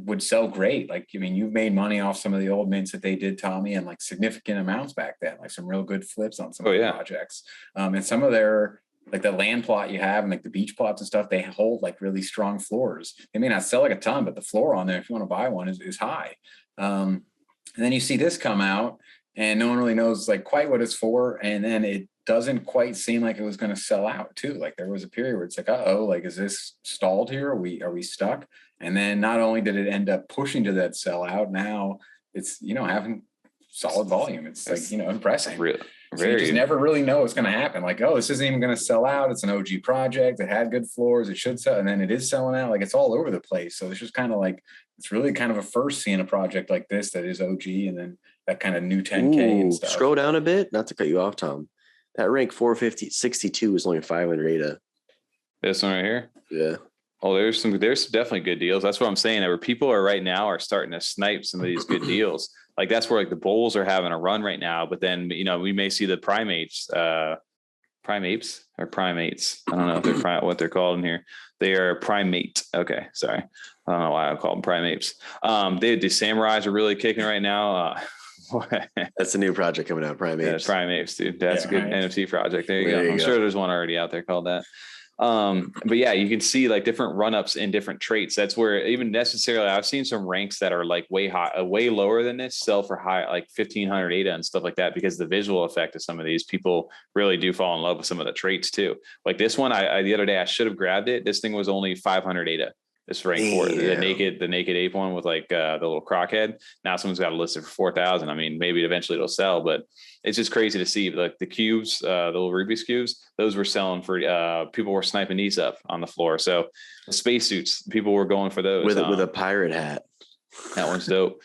would sell great. Like, you've made money off some of the old mints that they did, Tommy, and like significant amounts back then, like some real good flips on some of the projects. And some of their, like the land plot you have and like the beach plots and stuff, they hold like really strong floors. They may not sell like a ton, but the floor on there, if you want to buy one, is high. And then you see this come out and no one really knows like quite what it's for. And then it doesn't quite seem like it was going to sell out too. Like there was a period where it's like, like, is this stalled here? Are we stuck? And then not only did it end up pushing to that sellout, now it's, having solid volume. It's like, impressive. So you just never really know what's going to happen. Like, this isn't even going to sell out. It's an OG project. It had good floors. It should sell. And then it is selling out. Like it's all over the place. So it's just kind of like, it's really kind of a first seeing a project like this that is OG and then that kind of new 10K and stuff. Scroll down a bit, not to cut you off, Tom. That rank 450-62 is only 500 ADA. This one right here? Yeah. Oh, there's definitely good deals. That's what I'm saying. Where people are right now are starting to snipe some of these good deals. Like that's where like the bulls are having a run right now. But then, we may see the primates. I don't know if they're what they're called in here. They are primate. Okay. Sorry. I don't know why I call them primates. The samurais are really kicking right now. That's a new project coming out, primates. Yeah, primates, dude. That's a good NFT project. There you go. I'm sure there's one already out there called that. But yeah, you can see like different run-ups in different traits. That's where even necessarily I've seen some ranks that are like way high, way lower than this sell for high, like 1,500 ADA and stuff like that, because the visual effect of some of these people really do fall in love with some of the traits too. Like this one, I the other day I should have grabbed it. This thing was only 500 ADA. This rank for the naked ape one with like the little croc head. Now someone's got a list for 4,000. I mean, maybe eventually it'll sell, but it's just crazy to see. Like the cubes, the little Rubik's cubes, those were selling for people were sniping these up on the floor. So spacesuits, people were going for those with a pirate hat. That one's dope.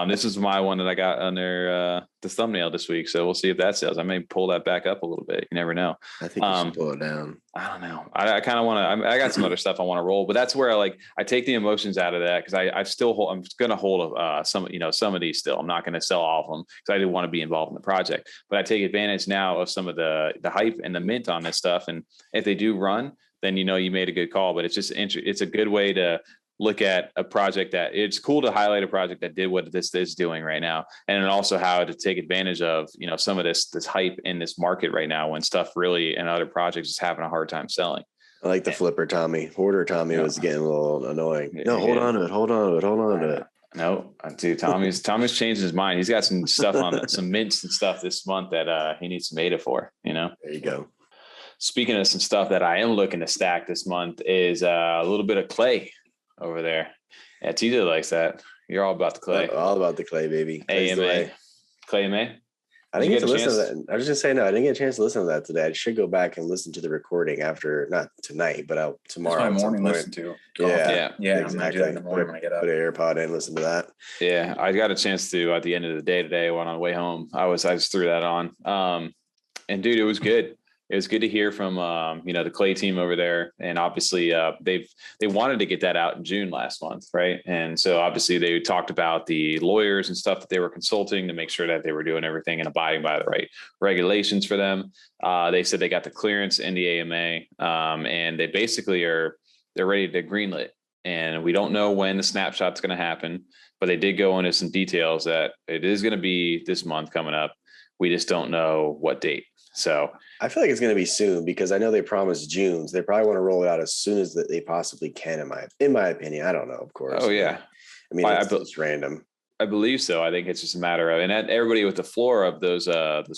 This is my one that I got under the thumbnail this week. So we'll see if that sells. I may pull that back up a little bit. You never know. I think you should pull it down. I don't know. I kind of want to, I got some other stuff I want to roll, but that's where I take the emotions out of that. Cause I'm going to hold some of these still. I'm not going to sell all of them because I do want to be involved in the project, but I take advantage now of some of the hype and the mint on this stuff. And if they do run, then, you made a good call, but it's a good way to look at a project that it's cool to highlight a project that did what this is doing right now. And then also how to take advantage of, some of this hype in this market right now when stuff really and other projects is having a hard time selling. I like the flipper Tommy. Hoarder Tommy was getting a little annoying. No, hold on to it. No, dude, Tommy's changed his mind. He's got some stuff on some mints and stuff this month that he needs some ADA for, There you go. Speaking of some stuff that I am looking to stack this month is a little bit of clay over there. Yeah, TJ likes that. You're all about the clay. All about the clay, baby. AMA. ClayMA. I didn't get to listen to that. I was just saying, no, I didn't get a chance to listen to that today. I should go back and listen to the recording after, not tonight, but tomorrow. It's my morning listen to. Yeah, exactly. In the morning when I get up. Put an AirPod in, listen to that. Yeah, I got a chance to at the end of the day today when on the way home. I just threw that on. And dude, it was good. It was good to hear from, the Clay team over there. And obviously they wanted to get that out in June last month. Right. And so obviously they talked about the lawyers and stuff that they were consulting to make sure that they were doing everything and abiding by the right regulations for them. They said they got the clearance in the AMA and they basically they're ready to greenlit. And we don't know when the snapshot's going to happen, but they did go into some details that it is going to be this month coming up. We just don't know what date. So I feel like it's going to be soon because I know they promised June. So they probably want to roll it out as soon as they possibly can. In my opinion, I don't know, of course. Oh yeah. I mean, it's random. I believe so. I think it's just a matter of, and everybody with the floor of those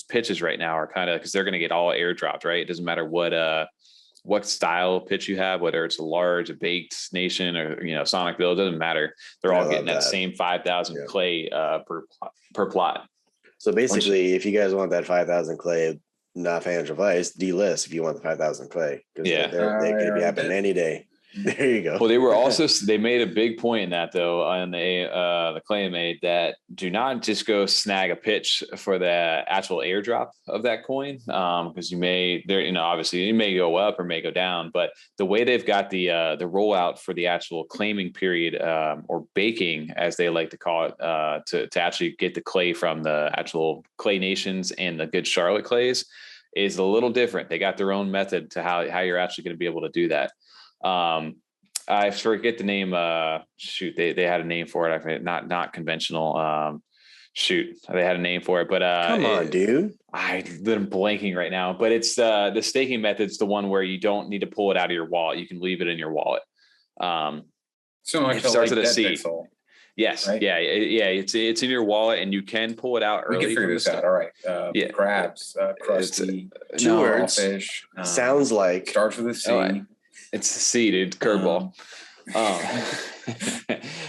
pitches right now are kind of, because they're going to get all airdropped, right? It doesn't matter what style pitch you have, whether it's a large, a baked nation or, Sonic Bill, it doesn't matter. They're all getting that same 5,000 clay per plot. So basically, if you guys want that 5,000 clay, not financial advice, delist if you want the 5,000 clay. Yeah. They could be happening any day. There you go. Well, they made a big point in that though, on the ClayMA, that do not just go snag a pitch for the actual airdrop of that coin. Because obviously you may go up or may go down, but the way they've got the rollout for the actual claiming period, or baking as they like to call it, to actually get the clay from the actual clay nations and the good Charlotte clays is a little different. They got their own method to how you're actually going to be able to do that. I forget the name. They had a name for it. Not conventional. They had a name for it, but come on, dude. I'm blanking right now. But it's the staking method's the one where you don't need to pull it out of your wallet. You can leave it in your wallet. So it starts at a C. Yes. Right? Yeah. It's in your wallet and you can pull it out early. We can figure this out. All right. Crabs, crusty, two words. Fish. Sounds like starts with a C. It's a C, dude. Curveball.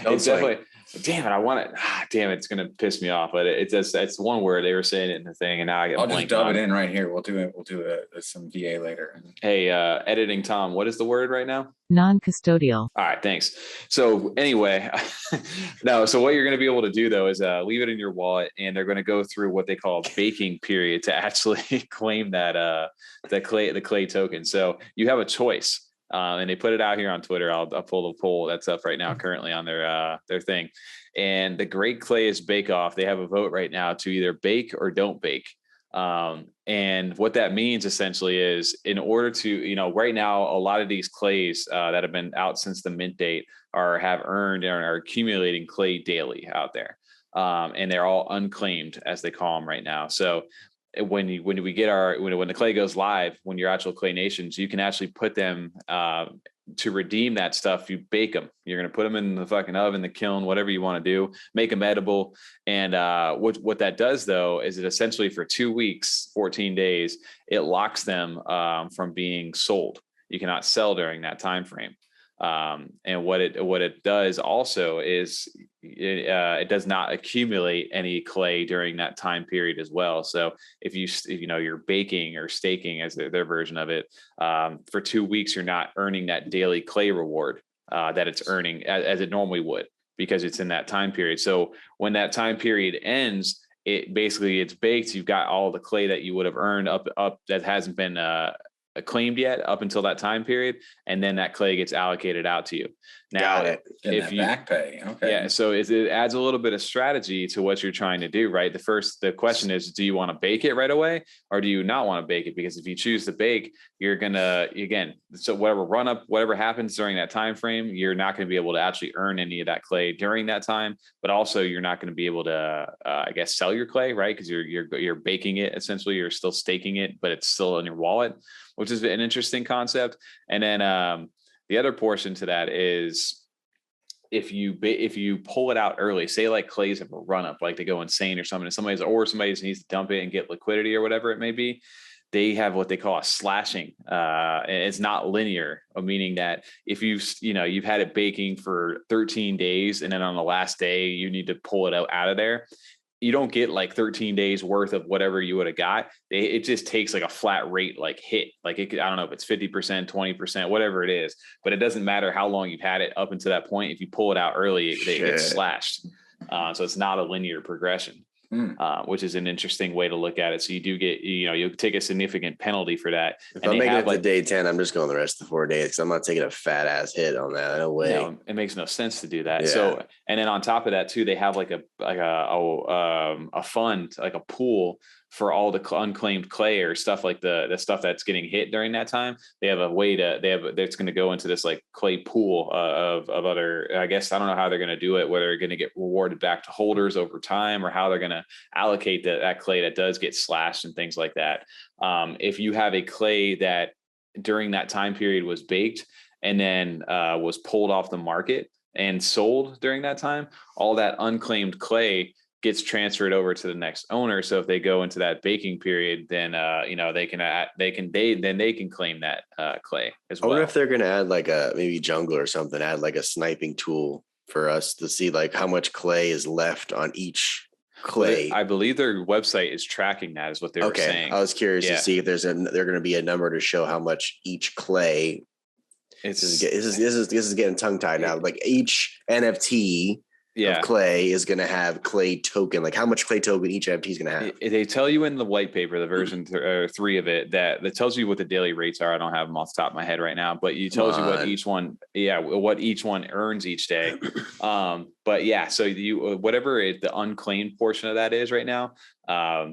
It's definitely. Damn it! I want it. Damn it! It's gonna piss me off, but it's one word. They were saying it in the thing, and now I get. I'll just dub it in right here. We'll do it. We'll do some VA later. Hey, editing Tom, what is the word right now? Non-custodial. All right, thanks. So anyway, no. So what you're going to be able to do though is leave it in your wallet, and they're going to go through what they call a baking period to actually claim that the clay token. So you have a choice. And they put it out here on Twitter. I'll pull the poll that's up right now currently on their thing. And the Great Clay is Bake Off. They have a vote right now to either bake or don't bake. And what that means essentially is, in order to, you know, right now, a lot of these clays that have been out since the mint date have earned and are accumulating clay daily out there. And they're all unclaimed, as they call them right now. So when the clay goes live, when your actual clay nations, you can actually put them to redeem that stuff. You bake them. You're going to put them in the fucking oven, the kiln, whatever you want to do, make them edible. And what that does, though, is it essentially for 2 weeks, 14 days, it locks them from being sold. You cannot sell during that time frame. And what it does also is it does not accumulate any clay during that time period as well. So if you're baking or staking, as their version of it, for 2 weeks, you're not earning that daily clay reward that it's earning as it normally would, because it's in that time period. So when that time period ends, it's baked. You've got all the clay that you would have earned up that hasn't been claimed yet up until that time period, and then that clay gets allocated out to you. Now, if you back pay, okay, yeah, so it adds a little bit of strategy to what you're trying to do, right? The question is, do you want to bake it right away, or do you not want to bake it? Because if you choose to bake, you're gonna, again, so whatever happens during that time frame, you're not going to be able to actually earn any of that clay during that time. But also, you're not going to be able to, I guess, sell your clay, right? Because you're baking it essentially. You're still staking it, but it's still in your wallet, which is an interesting concept. And then the other portion to that is, if you pull it out early, say like clays have a run up, like they go insane or something, and somebody needs to dump it and get liquidity or whatever it may be, they have what they call a slashing. It's not linear, meaning that if you've had it baking for 13 days and then on the last day you need to pull it out of there, you don't get like 13 days worth of whatever you would have got. It just takes like a flat rate, like hit, like I don't know if it's 50%, 20%, whatever it is, but it doesn't matter how long you've had it up until that point. If you pull it out early, it gets slashed. So it's not a linear progression. Which is an interesting way to look at it. So you do get, you'll take a significant penalty for that. If I'm making it to day 10, I'm just going the rest of the 4 days, because I'm not taking a fat ass hit on that. No way. No, it makes no sense to do that. Yeah. So, and then on top of that too, they have like a fund, like a pool for all the unclaimed clay or stuff, like the stuff that's getting hit during that time. They have a way that's going to go into this like clay pool of other, I guess, I don't know how they're going to do it, whether they're going to get rewarded back to holders over time, or how they're going to allocate that clay that does get slashed and things like that. If you have a clay that during that time period was baked and then was pulled off the market and sold during that time, all that unclaimed clay gets transferred over to the next owner. So if they go into that baking period, then they can claim that clay as well. I wonder if they're going to add like maybe Jungle or something, add like a sniping tool for us to see like how much clay is left on each clay. I believe their website is tracking that, is what they were saying. I was curious to see if they're going to be a number to show how much each clay. This is getting tongue tied now. Like each NFT of clay is going to have clay token, like how much clay token each NFT is going to have. They tell you in the white paper, the version 3 of it, that tells you what the daily rates are. I don't have them off the top of my head right now, but it tells you what each one earns each day. But yeah, so whatever the unclaimed portion of that is right now,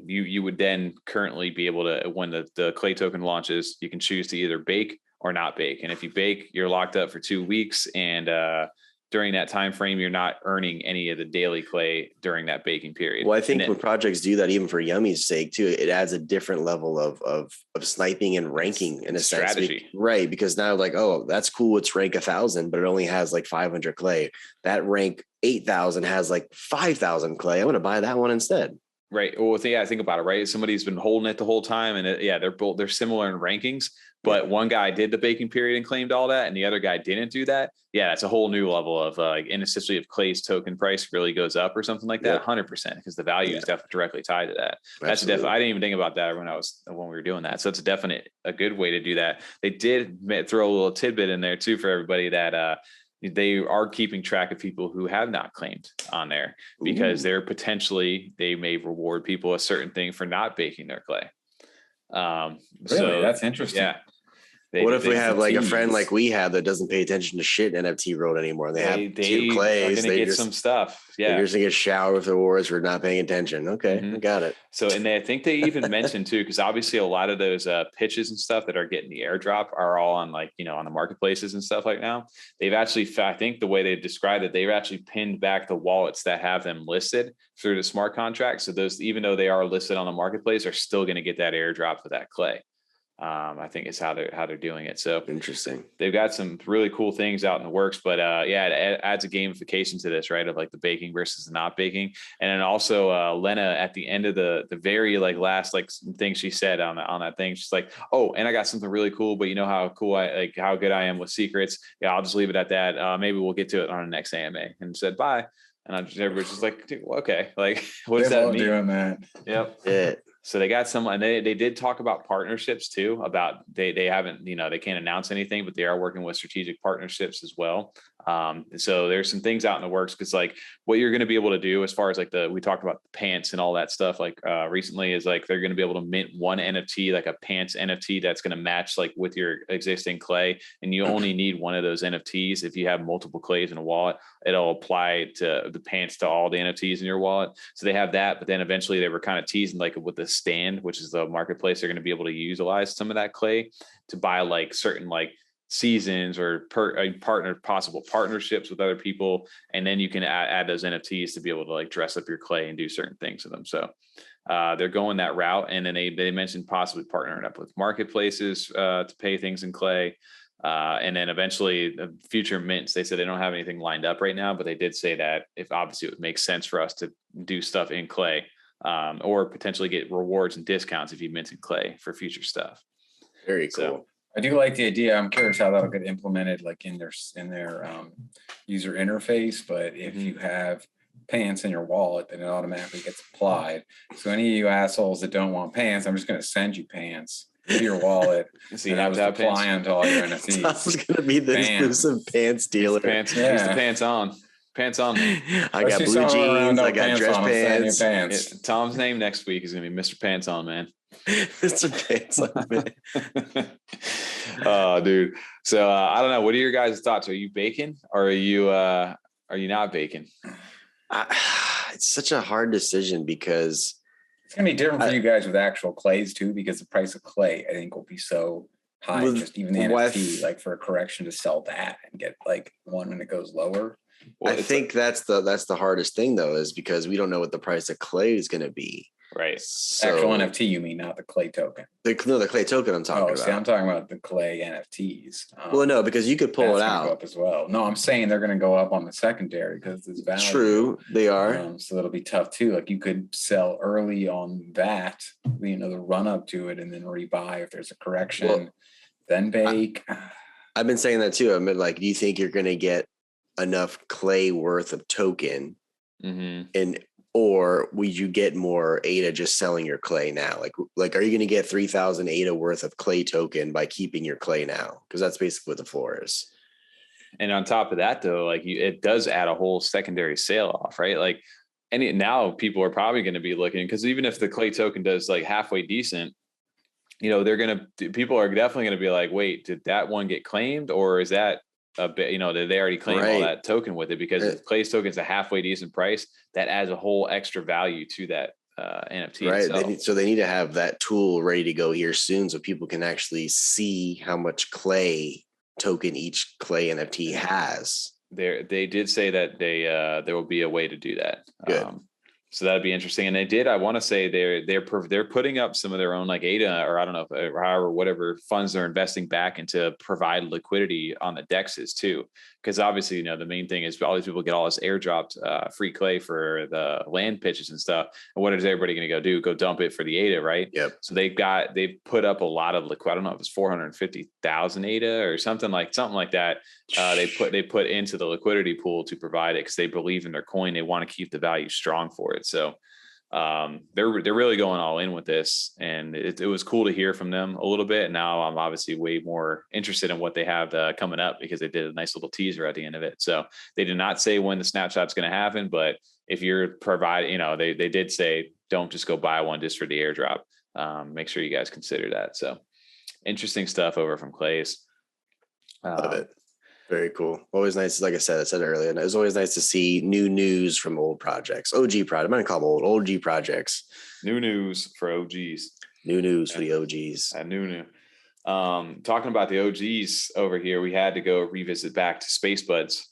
you would then currently be able to, when the clay token launches, you can choose to either bake or not bake. And if you bake, you're locked up for 2 weeks, and during that time frame, you're not earning any of the daily clay during that baking period. Well, I think when projects do that, even for Yummy's sake too, it adds a different level of sniping and ranking in a strategy. Sense. Right. Because now, like, oh, that's cool, it's rank 1,000, but it only has like 500 clay. That rank 8,000 has like 5,000 clay. I'm going to buy that one instead. Right. Well, think about it, right? Somebody's been holding it the whole time, and they're similar in rankings, but one guy did the baking period and claimed all that, and the other guy didn't do that. Yeah, that's a whole new level of and especially if clay's token price really goes up or something like that, 100%, because the value is definitely directly tied to that. That's definitely. I didn't even think about that when we were doing that. So it's a good way to do that. They did throw a little tidbit in there too for everybody that they are keeping track of people who have not claimed on there, because they may reward people a certain thing for not baking their clay. Really? So that's interesting. Yeah. What if we have like a friend like we have that doesn't pay attention to shit in NFT world anymore? They have two clays. They get some stuff. Yeah. They're just gonna get showered with awards for not paying attention. Okay, I got it. So, and I think they even mentioned too, because obviously a lot of those pitches and stuff that are getting the airdrop are all on like, on the marketplaces and stuff like now. They've actually, I think the way they described it, they've actually pinned back the wallets that have them listed through the smart contract. So those, even though they are listed on the marketplace, are still going to get that airdrop for that clay. I think is how they're doing it. So interesting. They've got some really cool things out in the works, but it adds a gamification to this, right? Of like the baking versus the not baking. And then also Lena at the end of the very like last like thing she said on that thing, she's like, oh, and I got something really cool, but you know how cool how good I am with secrets. Yeah, I'll just leave it at that. Maybe we'll get to it on the next AMA, and said bye. And everybody's just like, okay, like what does that mean? Doing that. Yep. Yeah. So they got some, and they did talk about partnerships too. About they haven't, they can't announce anything, but they are working with strategic partnerships as well. So there's some things out in the works, because like what you're going to be able to do as far as like we talked about the pants and all that stuff like recently, is like they're going to be able to mint one NFT, like a pants NFT that's going to match like with your existing clay, and you only need one of those NFTs. If you have multiple clays in a wallet, it'll apply to the pants to all the NFTs in your wallet. So they have that, but then eventually they were kind of teasing like with the stand, which is the marketplace, they're going to be able to utilize some of that clay to buy like certain like seasons or possible partnerships with other people, and then you can add those NFTs to be able to like dress up your clay and do certain things to them. So they're going that route, and then they mentioned possibly partnering up with marketplaces to pay things in clay. And then eventually the future mints, they said they don't have anything lined up right now, but they did say that if obviously it would make sense for us to do stuff in clay, or potentially get rewards and discounts if you mint in clay for future stuff. Very cool. So, I do like the idea. I'm curious how that'll get implemented, like in their user interface. But if you have pants in your wallet, then it automatically gets applied. So any of you assholes that don't want pants, I'm just going to send you pants to your wallet. So you have to apply pants to all your NFTs. Tom's going to be the exclusive pants dealer. He's the pants on. Pants on. I got blue jeans. I got dress pants. Yeah, Tom's name next week is going to be Mr. Pants On, man. Mr. Pants On, man. Oh, dude. So I don't know. What are your guys' thoughts? Are you baking, or are you not baking? It's such a hard decision, because it's gonna be different for you guys with actual clays too, because the price of clay I think will be so high. Just even the NFT, like for a correction to sell that and get like one when it goes lower. Well, I think that's the hardest thing though, is because we don't know what the price of clay is going to be. Right. So, actual NFT, you mean, not the clay token? The clay token I'm talking about. See, I'm talking about the clay NFTs. Well, no, because you could pull it out go up as well. No, I'm saying they're going to go up on the secondary because there's value. True, they are. So that'll be tough too. Like you could sell early on that, the run up to it, and then rebuy if there's a correction, then bake. I've been saying that too. I mean, like, do you think you're going to get enough clay worth of token, or would you get more ADA just selling your clay now? Like, are you going to get 3,000 ADA worth of clay token by keeping your clay now? Because that's basically what the floor is. And on top of that, though, like it does add a whole secondary sale off, right? Like, now people are probably going to be looking, because even if the clay token does like halfway decent, people are definitely going to be like, wait, did that one get claimed, or is that a bit, did they already claim all that token with it? Because if Clay's token is a halfway decent price, that adds a whole extra value to that NFT. Right. They need to have that tool ready to go here soon, so people can actually see how much clay token each clay NFT has. They did say that there will be a way to do that. Good. So that'd be interesting. And they did, I want to say they're putting up some of their own like ADA, or I don't know, or however, whatever funds they're investing back into provide liquidity on the DEXs too. Because obviously, the main thing is all these people get all this airdropped free clay for the land pitches and stuff. And what is everybody going to go do? Go dump it for the ADA, right? Yep. So they've put up a lot of liquid. I don't know if it's 450,000 ADA or something like that. They put into the liquidity pool to provide it, because they believe in their coin. They want to keep the value strong for it. So they're really going all in with this, and it was cool to hear from them a little bit. Now I'm obviously way more interested in what they have coming up, because they did a nice little teaser at the end of it. So they did not say when the snapshot's going to happen, but if you're providing, they did say don't just go buy one just for the airdrop. Make sure you guys consider that. So interesting stuff over from Clay's. Love it. Very cool. Always nice. Like I said earlier, and it was always nice to see new news from old projects. OG project. I'm going to call them OG projects. New news for OGs. New news for the OGs. New. Talking about the OGs over here, we had to go revisit back to Spacebudz.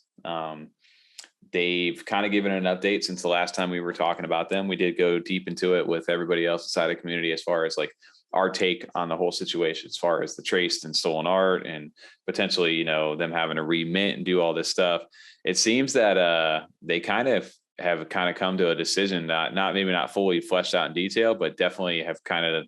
They've kind of given an update since the last time we were talking about them. We did go deep into it with everybody else inside the community as far as like our take on the whole situation, as far as the traced and stolen art and potentially, you know, them having to remint and do all this stuff. It seems that they kind of have come to a decision, not fully fleshed out in detail, but definitely have kind of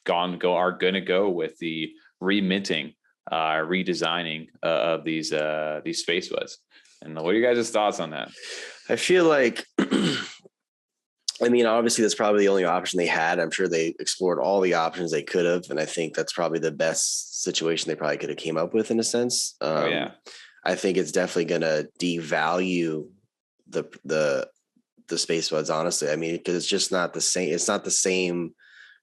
are going to go with the reminting, redesigning of these Spacebudz. And what are you guys' thoughts on that? I feel like, I mean, obviously that's probably the only option they had. I'm sure they explored all the options they could have. And I think that's probably the best situation they probably could have came up with in a sense. I think it's definitely going to devalue the Spacebudz, honestly. I mean, because it's just not the same. It's not the same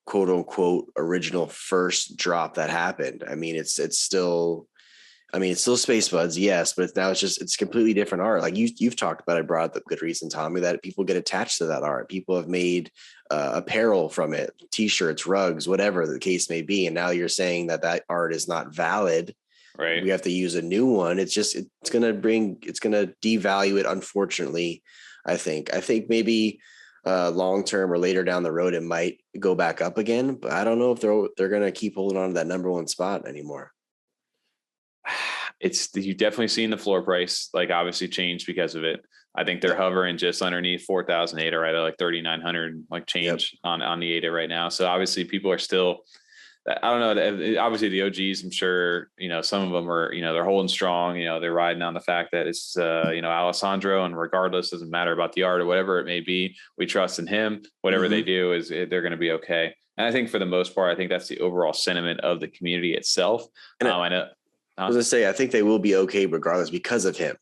quote unquote original first drop that happened. I mean, it's still Spacebudz, yes, but it's completely different art. Like you've talked about, I brought up the good reason, Tommy, that people get attached to that art. People have made apparel from it, T-shirts, rugs, whatever the case may be. And now you're saying that art is not valid. Right. We have to use a new one. It's going to devalue it. Unfortunately, I think maybe long-term or later down the road, it might go back up again, but I don't know if they're going to keep holding on to that number one spot anymore. You've definitely seen the floor price, like obviously change because of it. I think they're hovering just underneath 4,000 ADA, right at like 3,900, like change on the ADA right now. So obviously people are still, I don't know, obviously the OGs, I'm sure, you know, some of them are, you know, they're holding strong, you know, they're riding on the fact that it's, you know, Alessandro, and regardless, doesn't matter about the art or whatever it may be, we trust in him. Whatever they do they're going to be okay. And I think for the most part, I think that's the overall sentiment of the community itself. And I was going to say, I think they will be okay regardless because of him.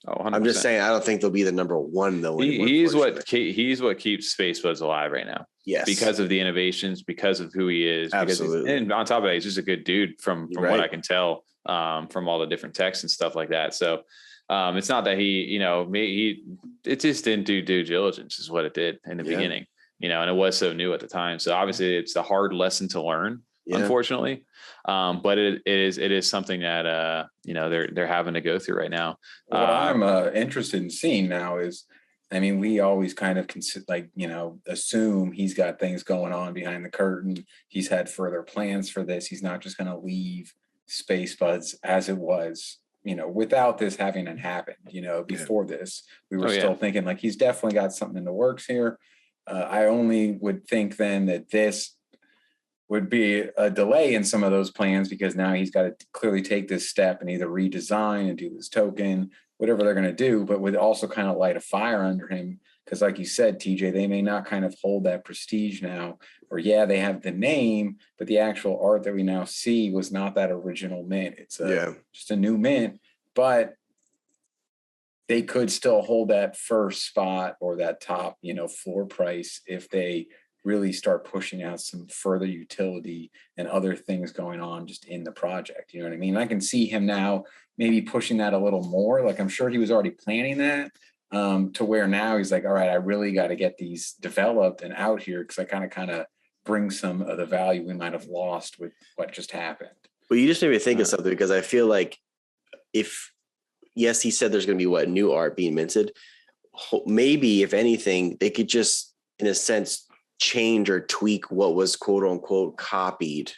Oh, 100%. I'm just saying, I don't think they'll be the number one though. He's what keeps Spacebudz alive right now. Yes, because of the innovations, because of who he is. Absolutely. And on top of that, he's just a good dude from what I can tell from all the different texts and stuff like that. So it's not that it just didn't do due diligence is what it did in the beginning, you know, and it was so new at the time. So obviously it's a hard lesson to learn. Unfortunately. But it is something that, you know, they're having to go through right now. What I'm interested in seeing now is, I mean, we always kind of assume he's got things going on behind the curtain. He's had further plans for this. He's not just going to leave Spacebudz as it was, you know, without this having happened, you know, before this, we were still thinking like, he's definitely got something in the works here. I only would think then that this would be a delay in some of those plans because now he's got to clearly take this step and either redesign and do this token, whatever they're going to do, but would also kind of light a fire under him. Because like you said, TJ, they may not kind of hold that prestige now, or they have the name, but the actual art that we now see was not that original mint. It's just a new mint, but they could still hold that first spot or that top, you know, floor price if they really start pushing out some further utility and other things going on just in the project. You know what I mean? I can see him now maybe pushing that a little more. Like I'm sure he was already planning that to where now he's like, all right, I really got to get these developed and out here because I kind of bring some of the value we might have lost with what just happened. Well, you just made me think of something because I feel like he said there's going to be new art being minted. Maybe if anything, they could just, in a sense, change or tweak what was quote unquote copied,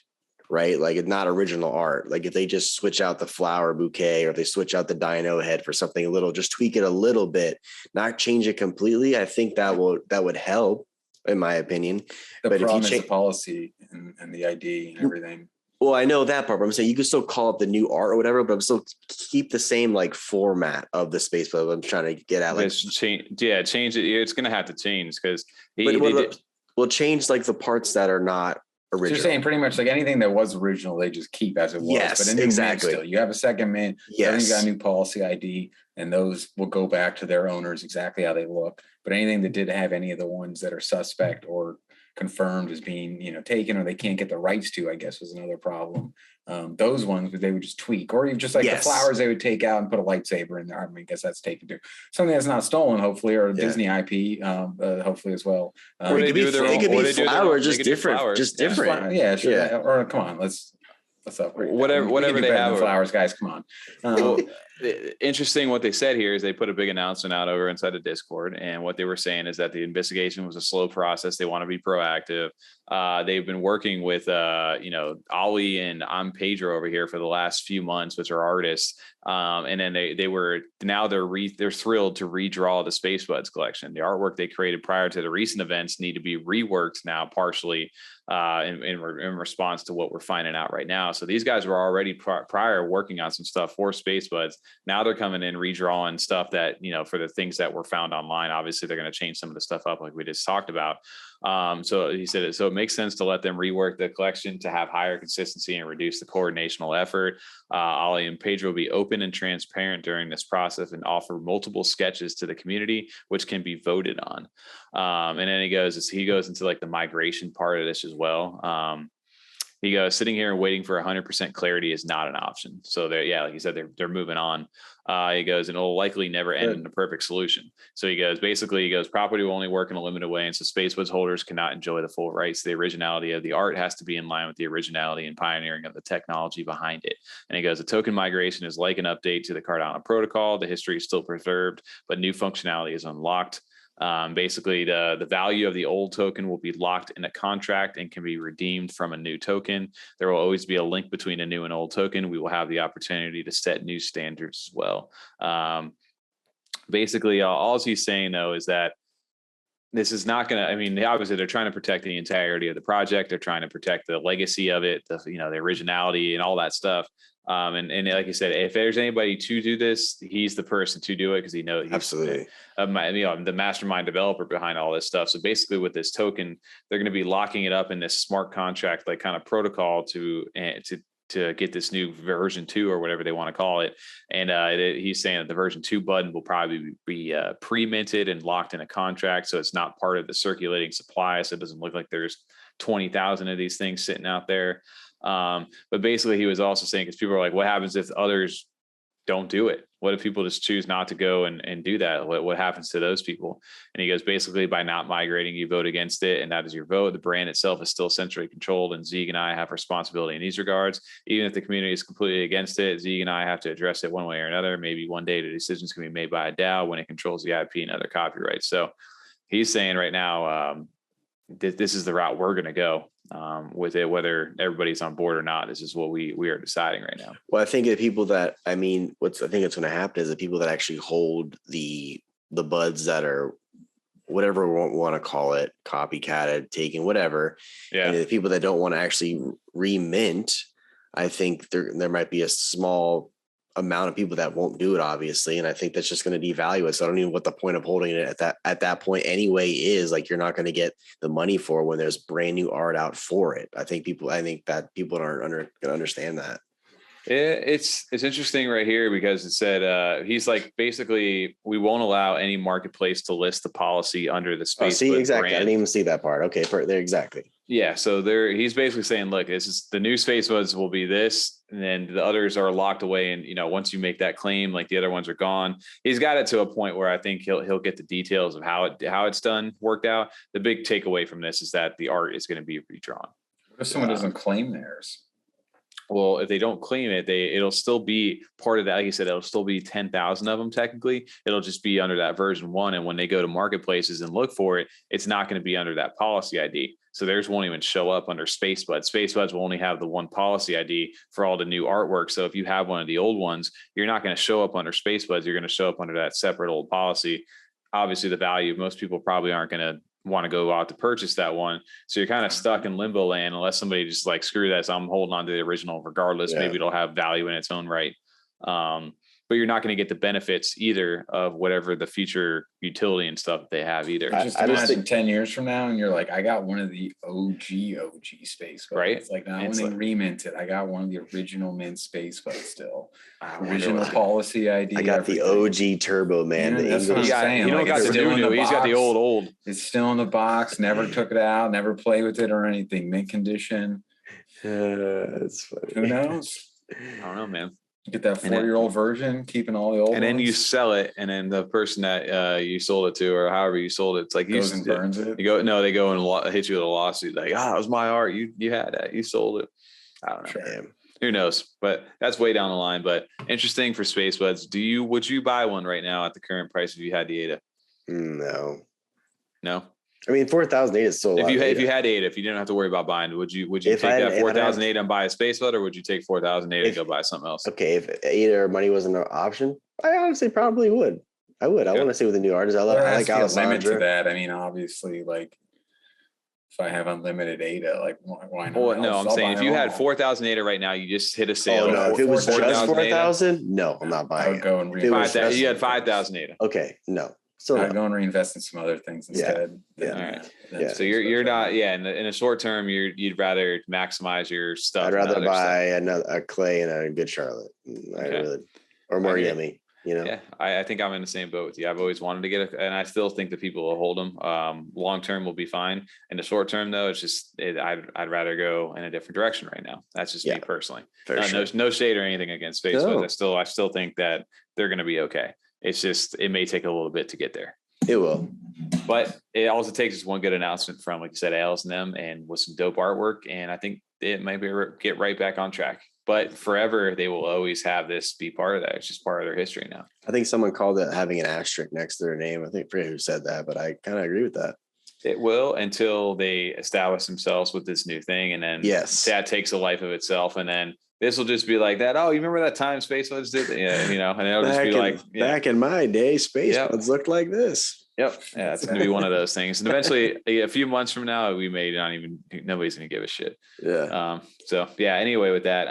right? Like it's not original art. Like if they just switch out the flower bouquet or they switch out the dino head for something a little, just tweak it a little bit, not change it completely. I think that would help, in my opinion. But problem is the policy and the ID and everything. Well, I know that part, but I'm saying you can still call it the new art or whatever, but I'm still keep the same like format of the space. But I'm trying to get at like change it. It's going to have to change because we'll change like the parts that are not original. So you're saying pretty much like anything that was original, they just keep as it was. Yes, but exactly. Still, you have a second mint. Yes, you got a new policy ID, and those will go back to their owners exactly how they look. But anything that did have any of the ones that are suspect or confirmed as being, taken, or they can't get the rights to, I guess was another problem. Those ones they would just tweak, or even just like the flowers they would take out and put a lightsaber in there. I mean, I guess that's taken too. Something that's not stolen, hopefully, or Disney IP, hopefully as well. Or they do their own. It could be flowers, just different, just different. Yeah, sure. Yeah. Or come on, let's upgrade. Whatever they have. Flowers, guys, come on. Well, interesting what they said here is they put a big announcement out over inside of Discord, and what they were saying is that the investigation was a slow process. They want to be proactive. They've been working with Ollie and I'm Pedro over here for the last few months, which are artists, and then they're thrilled to redraw the Spacebudz collection. The artwork they created prior to the recent events need to be reworked now partially in response to what we're finding out right now. So these guys were already prior working on some stuff for Spacebudz. Now they're coming in redrawing stuff that, for the things that were found online. Obviously, they're going to change some of the stuff up like we just talked about. So he said, so it makes sense to let them rework the collection to have higher consistency and reduce the coordinational effort. Ollie and Pedro will be open and transparent during this process and offer multiple sketches to the community, which can be voted on. And then he goes into like the migration part of this as well. He goes, sitting here and waiting for 100% clarity is not an option. So like you said, they're moving on. He goes, and it'll likely never end in a perfect solution. So he goes, property will only work in a limited way. And so Spacebudz holders cannot enjoy the full rights. The originality of the art has to be in line with the originality and pioneering of the technology behind it. And he goes, the token migration is like an update to the Cardano protocol. The history is still preserved, but new functionality is unlocked. Basically, the value of the old token will be locked in a contract and can be redeemed from a new token. There will always be a link between a new and old token. We will have the opportunity to set new standards as well. Basically, all he's saying, though, is that this is not going to, obviously they're trying to protect the entirety of the project. They're trying to protect the legacy of it, the originality and all that stuff. And like you said, if there's anybody to do this, he's the person to do it because he knows he's absolutely the mastermind developer behind all this stuff. So basically with this token, they're going to be locking it up in this smart contract, like kind of protocol to get this new version 2 or whatever they want to call it. And he's saying that the version 2 button will probably be pre-minted and locked in a contract. So it's not part of the circulating supply. So it doesn't look like there's 20,000 of these things sitting out there. But basically he was also saying, because people are like, what happens if others don't do it? What if people just choose not to go and do that? What happens to those people? And he goes, basically by not migrating, you vote against it. And that is your vote. The brand itself is still centrally controlled. And Zieg and I have responsibility in these regards. Even if the community is completely against it, Zieg and I have to address it one way or another. Maybe one day the decisions can be made by a DAO when it controls the IP and other copyrights. So he's saying right now, this is the route we're going to go with it, whether everybody's on board or not. This is what we are deciding right now. Well, I think the people that, I think what's going to happen is the people that actually hold the buds that are whatever we want to call it, copycatted, taken, whatever. Yeah. And the people that don't want to actually remint, I think there might be a small amount of people that won't do it, obviously, and I think that's just going to devalue it. So I don't even know what the point of holding it at that point anyway is. Like, you're not going to get the money for when there's brand new art out for it. I think that people aren't going to understand that. It's interesting right here because it said he's like, basically we won't allow any marketplace to list the policy under the Spacebudz exactly. brand. I didn't even see that part. Okay, there exactly. Yeah, so he's basically saying, look, this is the new Spacebudz will be this, and then the others are locked away. And once you make that claim, like the other ones are gone. He's got it to a point where I think he'll get the details of how it's done worked out. The big takeaway from this is that the art is going to be redrawn. What if someone doesn't claim theirs? Well, if they don't claim it, it'll still be part of that. Like you said, it'll still be 10,000 of them. Technically, it'll just be under that version 1. And when they go to marketplaces and look for it, it's not going to be under that policy ID. So theirs won't even show up under Spacebudz. Spacebudz will only have the one policy ID for all the new artwork. So if you have one of the old ones, you're not going to show up under Spacebudz. You're going to show up under that separate old policy. Obviously, the value, most people probably aren't going to want to go out to purchase that one. So you're kind of stuck in limbo land unless somebody just like, screw that, so I'm holding on to the original regardless. Yeah. Maybe it'll have value in its own right. but you're not going to get the benefits either of whatever the future utility and stuff they have either. Just imagine 10 years from now, and you're like, I got one of the OG Spacebudz. Right. It's like now when they remint it, I got one of the original mint Spacebudz still. Original policy ID. I got the OG Turbo, man. Yeah, that's what I'm saying. He don't got the new. He's got the old. It's still in the box. Never took it out. Never played with it or anything. Mint condition. That's funny. Who knows? I don't know, man. Get that 4-year-old version, keeping all the old and then ones. you sell it, and then the person that you sold it to, or however you sold it, it's like goes and burns it. They go and hit you with a lawsuit. Like, it was my art. You had that. You sold it. I don't know. Sure. Who knows? But that's way down the line. But interesting for Spacebudz. Would you buy one right now at the current price if you had the ADA? No. I mean, 4,000 ADA is still. If you had ADA, if you didn't have to worry about buying, would you take that 4,000 ADA and buy a Spacebudz, or would you take 4,000 ADA and go buy something else? Okay, if ADA or money wasn't an option, I honestly probably would. I would. I want to see what the new artists. I like Alessandra. Limit to that. I mean, obviously, like if I have unlimited ADA, like why not? Well, no, I'm saying if you had 4,000 ADA right now, you just hit a sale. Oh no, if it was just 4,000, no, I'm not buying. I would go and reinvest. You had 5,000 ADA. Okay, no. So I'd go and reinvest in some other things instead. Yeah. All right. So you're not. Yeah. In the short term, you'd rather maximize your stuff. I'd rather buy a Clay and a good Charlotte. Or more Yummy. You know. Yeah. I think I'm in the same boat with you. I've always wanted to get and I still think that people will hold them. Long term will be fine. In the short term, though, it's just I'd rather go in a different direction right now. That's just me personally. No shade or anything against Facebook. No. I still think that they're going to be okay. It's just, it may take a little bit to get there. It will. But it also takes just one good announcement from, like you said, Ales and them, and with some dope artwork. And I think it might get right back on track. But forever, they will always have this be part of that. It's just part of their history now. I think someone called it having an asterisk next to their name. I forget who said that, but I kind of agree with that. It will, until they establish themselves with this new thing. And then that takes a life of itself. And then this will just be like that. Oh, you remember that time Spacebudz did? Yeah, and it'll just be like back in my day, Spacebudz looked like this. Yep. Yeah, it's gonna be one of those things. And eventually, a few months from now, we may not even. Nobody's gonna give a shit. Yeah. So yeah. Anyway, with that,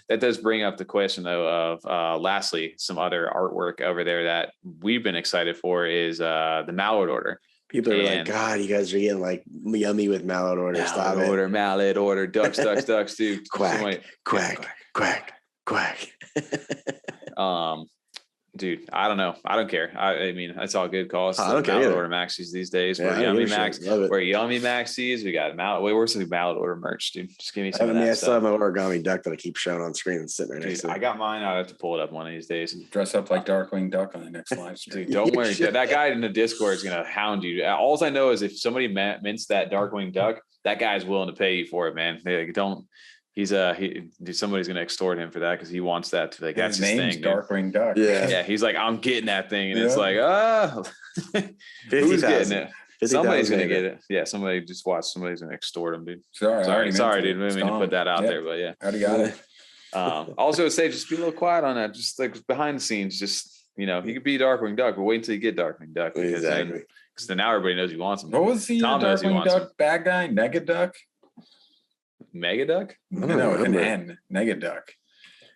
that does bring up the question though of lastly, some other artwork over there that we've been excited for is the Mallard order. People are like, God, you guys are getting like yummy with Mallard order. Mallard order, ducks, dude. Quack. Dude, I don't know. I don't care. I mean, that's all good calls. I don't care. Mallard order maxis these days. We're yummy maxis. We got Mallard. Where's the Mallard order merch, dude? Just give me some of that stuff. I still have my origami duck that I keep showing on screen and sitting there next to me. I got mine. I'll have to pull it up one of these days. Dress up like Darkwing Duck on the next live stream. Dude, don't worry. That guy in the Discord is gonna hound you. All I know is if somebody mints that Darkwing Duck, that guy's willing to pay you for it, man. Somebody's gonna extort him for that because he wants that to that's his thing. Darkwing Duck. Yeah. He's like, I'm getting that thing, and it's like, who's getting it? Somebody's gonna get it. Yeah, somebody just watch. Somebody's gonna extort him, dude. Sorry, dude. We didn't put that out there, but yeah, I already got it. Also, say just be a little quiet on that. Just like behind the scenes, just you could be Darkwing Duck, but wait until you get Darkwing Duck because then now everybody knows he wants him. What was the Darkwing Duck bad guy? Negaduck. Megaduck? No, with an N. Negaduck.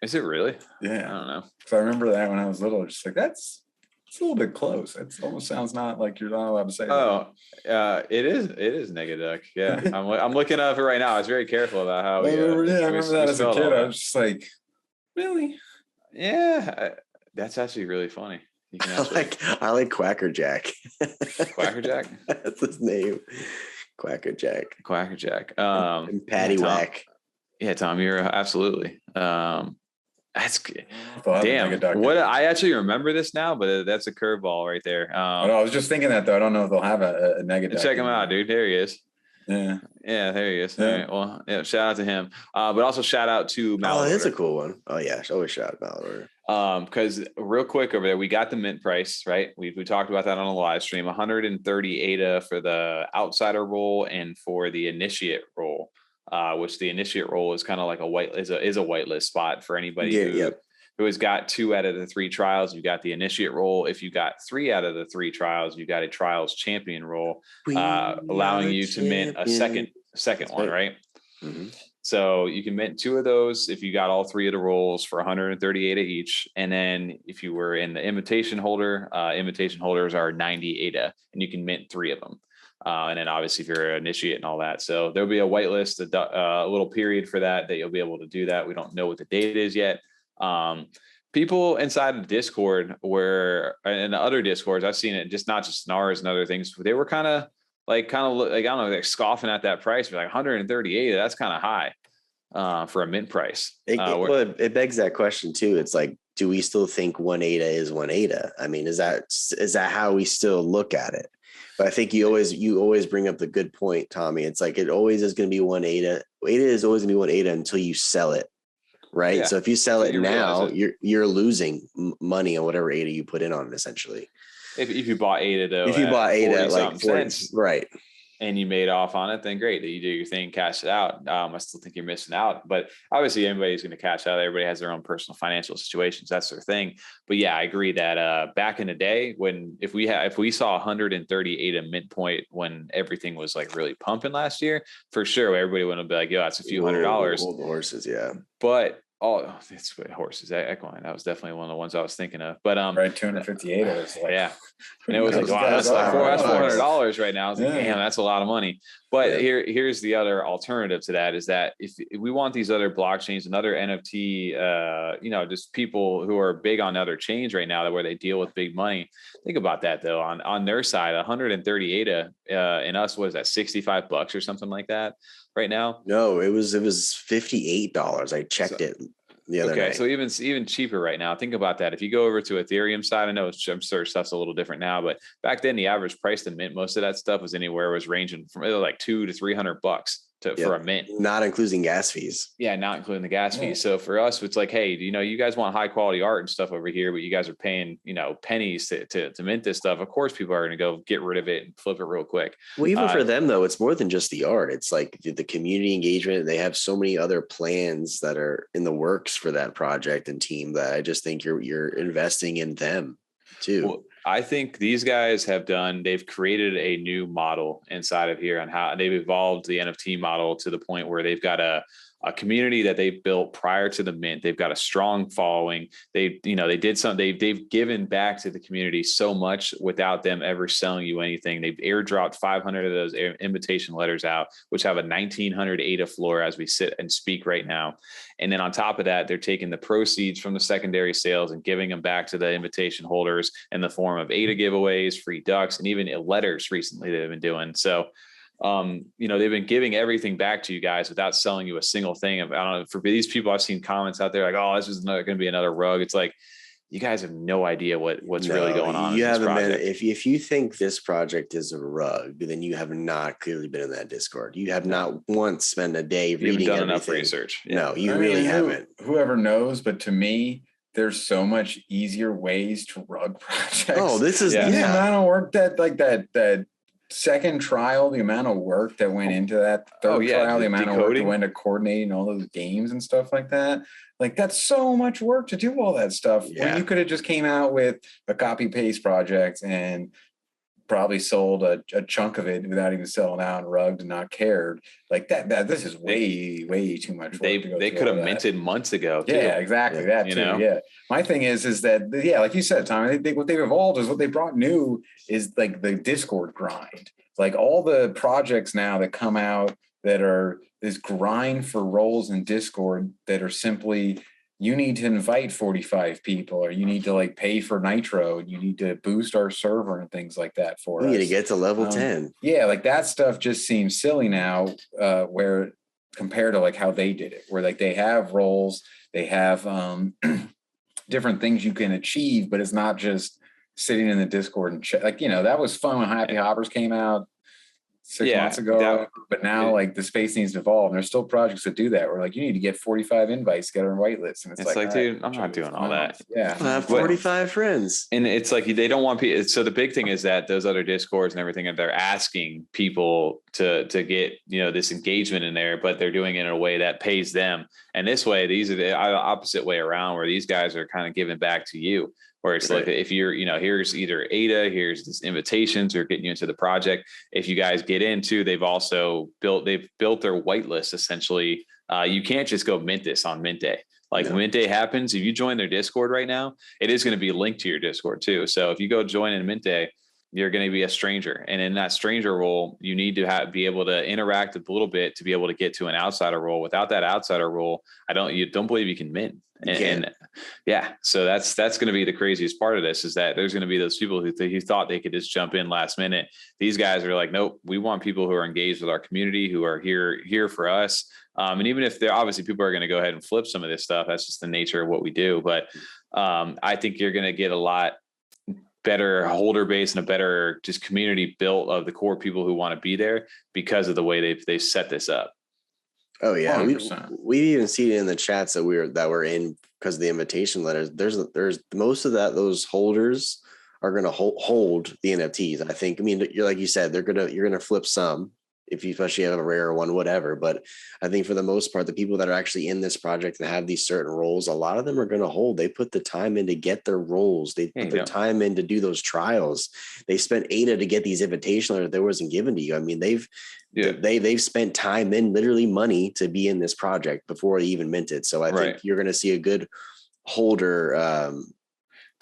Is it really? Yeah. I don't know. So I remember that when I was little, just like it's a little bit close. It almost sounds not like you're not allowed to say that. It is Negaduck. Yeah. I'm looking up it right now. I was very careful about how I remember that as a kid. I was just like, really? Yeah. That's actually really funny. You can I like Quacker Jack. Quacker Jack? That's his name. Quacker Jack. And Patty Whack. Yeah, Tom, you're absolutely. That's good. Damn. What I actually remember this now, but that's a curveball right there. I was just thinking that though. I don't know if they'll have a negative. Check him out, dude. There he is. Yeah, there he is. Yeah. All right. Well, yeah, shout out to him. But also shout out to Mallard. Oh, that's a cool one. Oh yeah, always shout out Mallard. Because real quick over there, we got the mint price, right? We talked about that on a live stream. 130 ADA for the outsider roll and for the initiate roll, which the initiate roll is kind of like a whitelist spot for anybody who has got 2 out of the 3 trials. You got the initiate roll. If you got 3 out of the 3 trials, you got a trials champion roll, allowing you to mint a second one, right? Mm-hmm. So you can mint 2 of those if you got all 3 of the rolls for 130 ADA each. And then if you were in the invitation holders are 90 ADA, and you can mint 3 of them. And then obviously if you're an initiate and all that. So there'll be a whitelist, a little period for that you'll be able to do that. We don't know what the date is yet. People inside of Discord and the other Discords, I've seen it, not just in ours and other things, they were kind of like, I don't know, like scoffing at that price. But like 138, that's kind of high for a mint price. It begs that question too. It's like, do we still think 1 ADA is 1 ADA? I mean, is that how we still look at it? But I think you always bring up the good point, Tommy. It's like, it always is going to be 1 ADA. ADA is always going to be 1 ADA until you sell it. Right. Yeah. So if you sell it now, you're losing money on whatever ADA you put in on it, essentially. If you bought ADA though, if you bought ADA at like 40 cents, right, and you made off on it, then great. That you do your thing, cash it out. I still think you're missing out, but obviously everybody's going to cash out. Everybody has their own personal financial situations. That's their thing. But yeah, I agree that back in the day if we saw 130 ADA midpoint when everything was like really pumping last year, for sure everybody would be like, yo, that's a few $100s. Old horses, yeah. But it's horses. Equine. That was definitely one of the ones I was thinking of. But right, 258. It was like, yeah, and it was like, wow, that's $400 right now. I was like, damn, that's a lot of money. But here's the other alternative to that is that if we want these other blockchains and other NFT, just people who are big on other chains right now, where they deal with big money. Think about that though. On their side, 130 ADA in us, what is that, $65 or something like that right now? No, it was $58. I checked it the other night. So even cheaper right now. Think about that. If you go over to Ethereum side, I'm sure stuff's a little different now, but back then the average price to mint most of that stuff was ranging from like $200 to $300 for a mint, not including gas fees. Yeah, not including the gas fees. So for us, it's like, hey, you guys want high quality art and stuff over here, but you guys are paying pennies to mint this stuff. Of course, people are going to go get rid of it and flip it real quick. Well, even for them though, it's more than just the art. It's like the community engagement. They have so many other plans that are in the works for that project and team that I just think you're investing in them too. Well, I think these guys they've created a new model inside of here on how they've evolved the NFT model to the point where they've got a community that they built prior to the mint. They've got a strong following. They've given back to the community so much without them ever selling you anything. They've airdropped 500 of those invitation letters out, which have a 1900 ADA floor as we sit and speak right now. And then on top of that, they're taking the proceeds from the secondary sales and giving them back to the invitation holders in the form of ADA giveaways, free ducks, and even letters recently they've been doing. So they've been giving everything back to you guys without selling you a single thing. I don't know, for these people, I've seen comments out there like, oh, this is going to be another rug. It's like, you guys have no idea what's really going on. You haven't been, if you think this project is a rug, then you have not clearly been in that Discord. You have not once spent a day reading done enough research. Yeah. No, you really haven't. Whoever knows, but to me, there's so much easier ways to rug projects. Oh, this is the amount of work that second trial, the amount of work that went into that third trial, the amount of work that went to coordinating all those games and stuff like that. Like, that's so much work to do all that stuff. Yeah. When you could have just came out with a copy paste project and probably sold a chunk of it without even selling out and rugged and not cared. Like that this is way too much work. They could have minted months ago too. Yeah, exactly. That too. Yeah. My thing is that like you said, Tom, what they've evolved is what they brought new is like the Discord grind. Like all the projects now that come out that are this grind for roles in Discord that are simply, you need to invite 45 people, or you need to like pay for Nitro, and you need to boost our server and things like that for us. We need to get to level 10. Yeah, like that stuff just seems silly now, where compared to like how they did it, where like they have roles, they have different things you can achieve, but it's not just sitting in the Discord and that was fun when Happy Hoppers came out 6 months ago, but now like the space needs to evolve, and there's still projects that do that. Where like you need to get 45 invites to get on whitelist, and it's like dude, I'm not doing all that. Yeah, I have 45 friends, and it's like they don't want people. So the big thing is that those other Discords and everything, they're asking people to get this engagement in there, but they're doing it in a way that pays them. And this way, these are the opposite way around, where these guys are kind of giving back to you. where it's like, if you're, here's either ADA, here's this invitations or getting you into the project. If you guys get into, they've built their whitelist essentially. You can't just go mint this on mint day. Like mint day happens, if you join their Discord right now, it is going to be linked to your Discord too. So if you go join in mint day, you're going to be a stranger. And in that stranger role, you need to be able to interact a little bit to be able to get to an outsider role. Without that outsider role, you don't believe you can mint. And yeah, so that's going to be the craziest part of this, is that there's going to be those people who thought they could just jump in last minute. These guys are like, nope, we want people who are engaged with our community, who are here for us. And even if they're obviously people are going to go ahead and flip some of this stuff, that's just the nature of what we do. But I think you're going to get a lot better holder base and a better just community built of the core people who want to be there because of the way they set this up. Oh yeah, we even see it in the chats that we're in because of the invitation letters. There's most of those holders are going to hold the NFTs. I think. I mean, you're like you said, you're gonna flip some if you especially have a rare one, whatever. But I think for the most part, the people that are actually in this project and have these certain roles, a lot of them are going to hold. They put the time in to get their roles. They put the time in to do those trials. They spent ADA to get these invitation letters that wasn't given to you. I mean, they've spent time in, literally money, to be in this project before they even minted. So I think you're going to see a good holder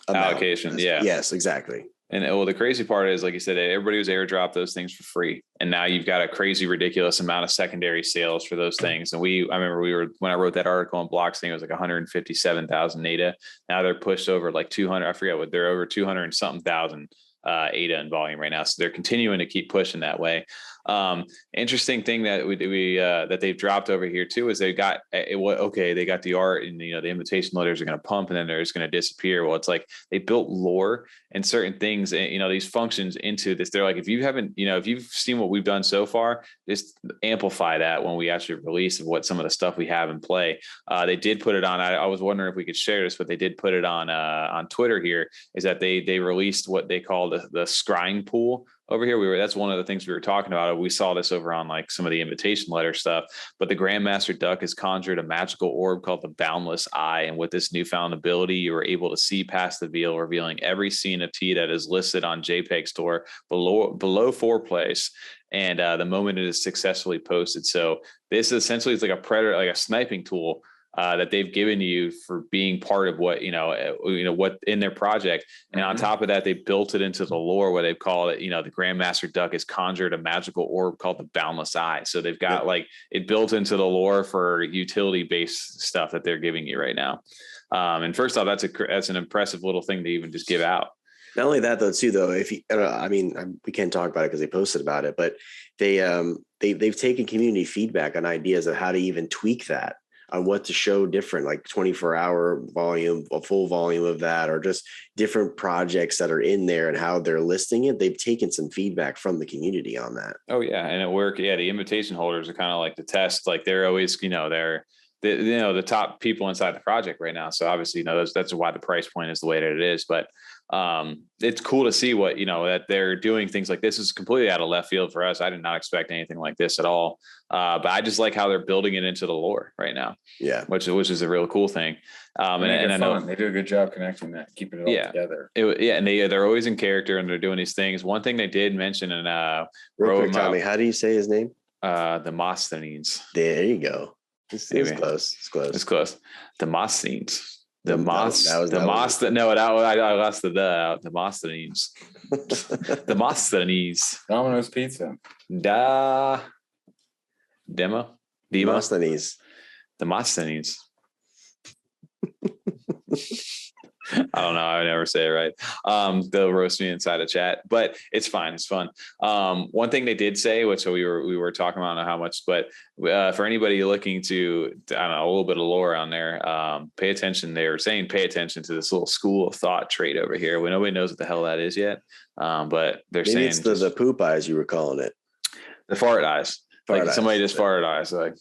allocation. Yeah. Yes, exactly. And the crazy part is, like you said, everybody was airdropped those things for free. And now you've got a crazy, ridiculous amount of secondary sales for those things. And I remember when I wrote that article on Blocks, it was like 157,000 ADA. Now they're pushed over like 200. I forget what they're over 200 and something thousand ADA in volume right now. So they're continuing to keep pushing that way. Interesting thing that that they've dropped over here too is they got the art and the invitation letters are going to pump and then they're just going to disappear. Well, it's like they built lore and certain things, these functions into this. They're like, if you've seen what we've done so far, just amplify that when we actually release of what some of the stuff we have in play. They did put it on. I was wondering if we could share this, but they did put it on Twitter here, is that they released what they call the scrying pool. Over here, that's one of the things we were talking about. We saw this over on like some of the invitation letter stuff, but the Grandmaster Duck has conjured a magical orb called the Boundless Eye. And with this newfound ability, you are able to see past the veil, revealing every CNFT that is listed on JPEG Store below 4 place. And the moment it is successfully posted. So this essentially is like a predator, like a sniping tool that they've given you for being part of what what in their project. And on top of that, they built it into the lore where they've called it, the Grandmaster Duck has conjured a magical orb called the Boundless Eye. So they've got like it built into the lore for utility based stuff that they're giving you right now. And first off, that's an impressive little thing to even just give out. Not only that though, too, though, we can't talk about it because they posted about it, but they've taken community feedback on ideas of how to even tweak that, on what to show different, like 24-hour volume, a full volume of that, or just different projects that are in there and how they're listing it. They've taken some feedback from the community on that. Oh yeah. And at work, the invitation holders are kind of like the test. Like they're always, they're the top people inside the project right now. So obviously, that's why the price point is the way that it is. But it's cool to see what, that they're doing things like this. Is completely out of left field for us. I did not expect anything like this at all. But I just like how they're building it into the lore right now. Yeah. Which is a real cool thing. And I know they do a good job connecting that, keeping it all together. And they're always in character and they're doing these things. One thing they did mention in real quick, Tommy, how do you say his name? Demosthenes. There you go. It's close. It's close. Demosthenes. I lost the Demosthenes. Demosthenes. Domino's Pizza. Demosthenes. Demosthenes. I don't know. I would never say it right. They'll roast me inside a chat, but it's fine. It's fun. One thing they did say, which we were talking about, I don't know how much, but for anybody looking to, I don't know, a little bit of lore on there, pay attention. They were saying, pay attention to this little school of thought trait over here. Nobody knows what the hell that is yet. But they're maybe saying it's the poop eyes you were calling it. The fart eyes. Somebody just farted eyes. Like,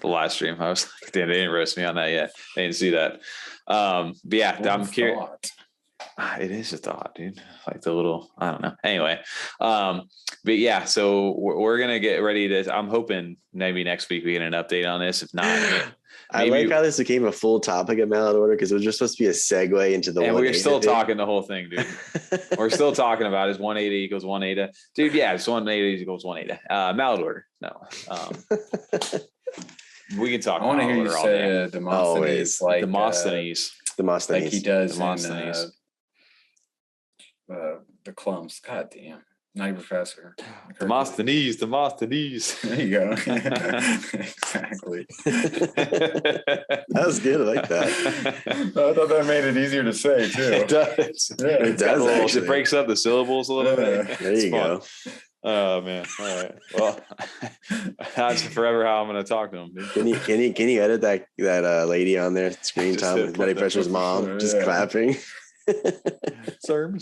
the live stream. I was like, they didn't roast me on that yet. They didn't see that. But yeah, I'm curious. It is a thought, dude. Like the little, I don't know. Anyway, but yeah, so we're gonna get ready to. I'm hoping maybe next week we get an update on this. If not, I like how this became a full topic at Mallard Order because it was just supposed to be a segue into the. And we're still talking the whole thing, dude. We're still talking about is 180 equals 180, dude. Yeah, it's 180 equals 180. Mallard Order, no. We can talk. I want to hear you say Demosthenes, like Demosthenes, like he does Demosthenes. In the clumps. God damn. Not professor. Demosthenes. There you go. Exactly. That was good. I like that. I thought that made it easier to say too. It does. Yeah, it does. It breaks up the syllables a little bit. There you go. Oh man. All right. Well, that's forever how I'm going to talk to him. Dude. Can you edit that lady on there screen time with Betty Pressure's mom just clapping? sermon.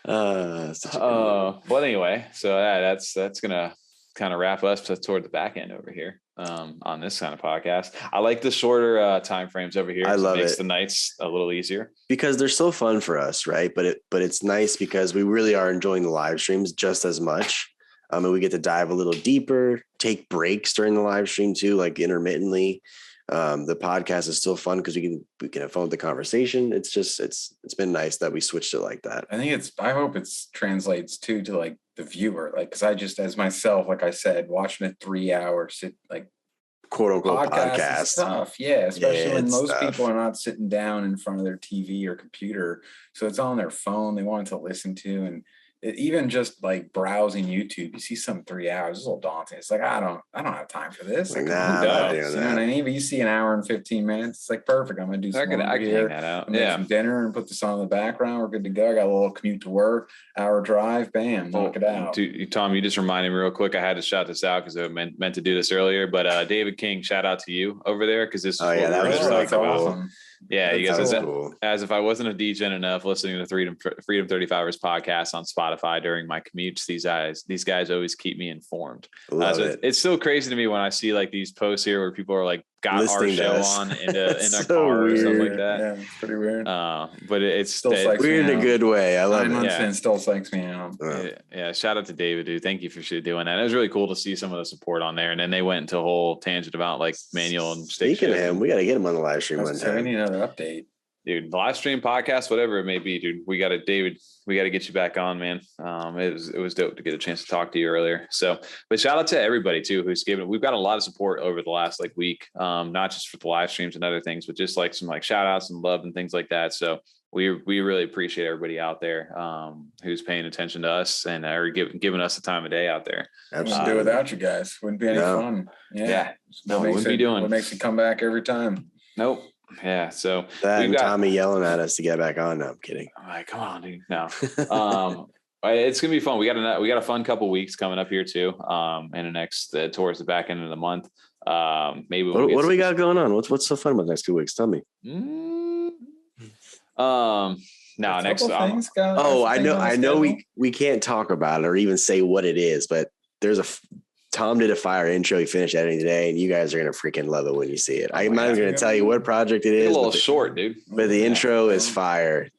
Well, anyway, so that's gonna kind of wrap us toward the back end over here on this kind of podcast. I like the shorter time frames over here. I love it. Makes it. The nights a little easier because they're so fun for us, right? But it's nice because we really are enjoying the live streams just as much. And we get to dive a little deeper, take breaks during the live stream too, like intermittently. The podcast is still fun because we can have fun with the conversation. It's been nice that we switched it like that. I hope it's translates too to like the viewer, like because I just as myself, like I said, watching a 3 hour like quote unquote podcast stuff. Yeah, especially when most tough. people are not sitting down in front of their TV or computer, so it's on their phone. They want to listen to, and even just like browsing YouTube, you see some 3 hours, it's a little daunting. It's like, I don't have time for this. Like, nah, you know what I mean? But you see an hour and 15 minutes, it's like perfect. I'm going to do some I can hang that out. Make some dinner and put this on in the background. We're good to go. I got a little commute to work, hour drive, bam, knock it out. Tom, you just reminded me real quick. I had to shout this out because I meant to do this earlier, but David King, shout out to you over there because this is what that was really cool. Awesome. Yeah, you guys, cool. As if I wasn't a degen enough listening to Freedom 35ers podcast on Spotify during my commutes, these guys always keep me informed. It's still crazy to me when I see like these posts here where people are like got listening our show on in a so car weird. or something like that. Yeah, it's pretty weird. But it's still weird in a good way. I love 9 it. months in still psychs me out. Yeah, shout out to David, dude. Thank you for doing that. It was really cool to see some of the support on there. And then they went into a whole tangent about like manual and stick. Speaking of him, we got to get him on the live stream one time. We need another update. Dude, the live stream podcast, whatever it may be, dude. We got to get you back on, man. It was dope to get a chance to talk to you earlier. So, but shout out to everybody too who's given. We've got a lot of support over the last like week, not just for the live streams and other things, but just like some like shout outs and love and things like that. So we really appreciate everybody out there who's paying attention to us and are giving us the time of day out there. Absolutely. Do without you guys. Wouldn't be any fun. Yeah. No, we wouldn't be doing. What makes it come back every time? Nope. Yeah, so and Tommy yelling at us to get back on. No, I'm kidding. I'm like, come on, dude. No, it's gonna be fun. We got a fun couple weeks coming up here too. In the next towards the back end of the month. Maybe what do we got going on? What's so fun about the next 2 weeks? Tell me. No, next. I know. We can't talk about it or even say what it is, but there's Tom did a fire intro. He finished editing today, and you guys are going to freaking love it when you see it. I'm not even going to tell you what project it is. It's a little short, dude. But the intro is fire.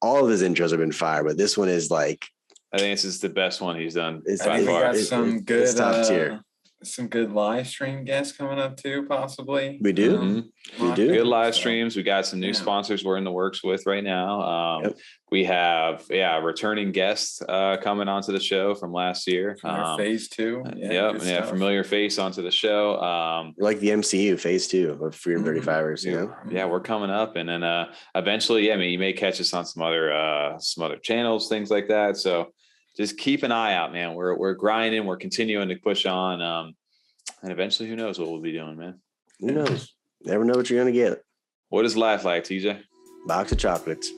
All of his intros have been fire, but this one is like. I think this is the best one he's done. I think we got some good top tier. Some good live stream guests coming up too, possibly. We do. We do. Good live streams. We got some new sponsors we're in the works with right now. We have returning guests coming onto the show from last year. Phase 2. Familiar face onto the show. Like the MCU phase 2 of Freedom 35ers, you know? Yeah, we're coming up, and then eventually, you may catch us on some other channels, things like that. So just keep an eye out, man. We're grinding. We're continuing to push on. And eventually, who knows what we'll be doing, man? Who knows? Never know what you're going to get. What is life like, TJ? Box of chocolates.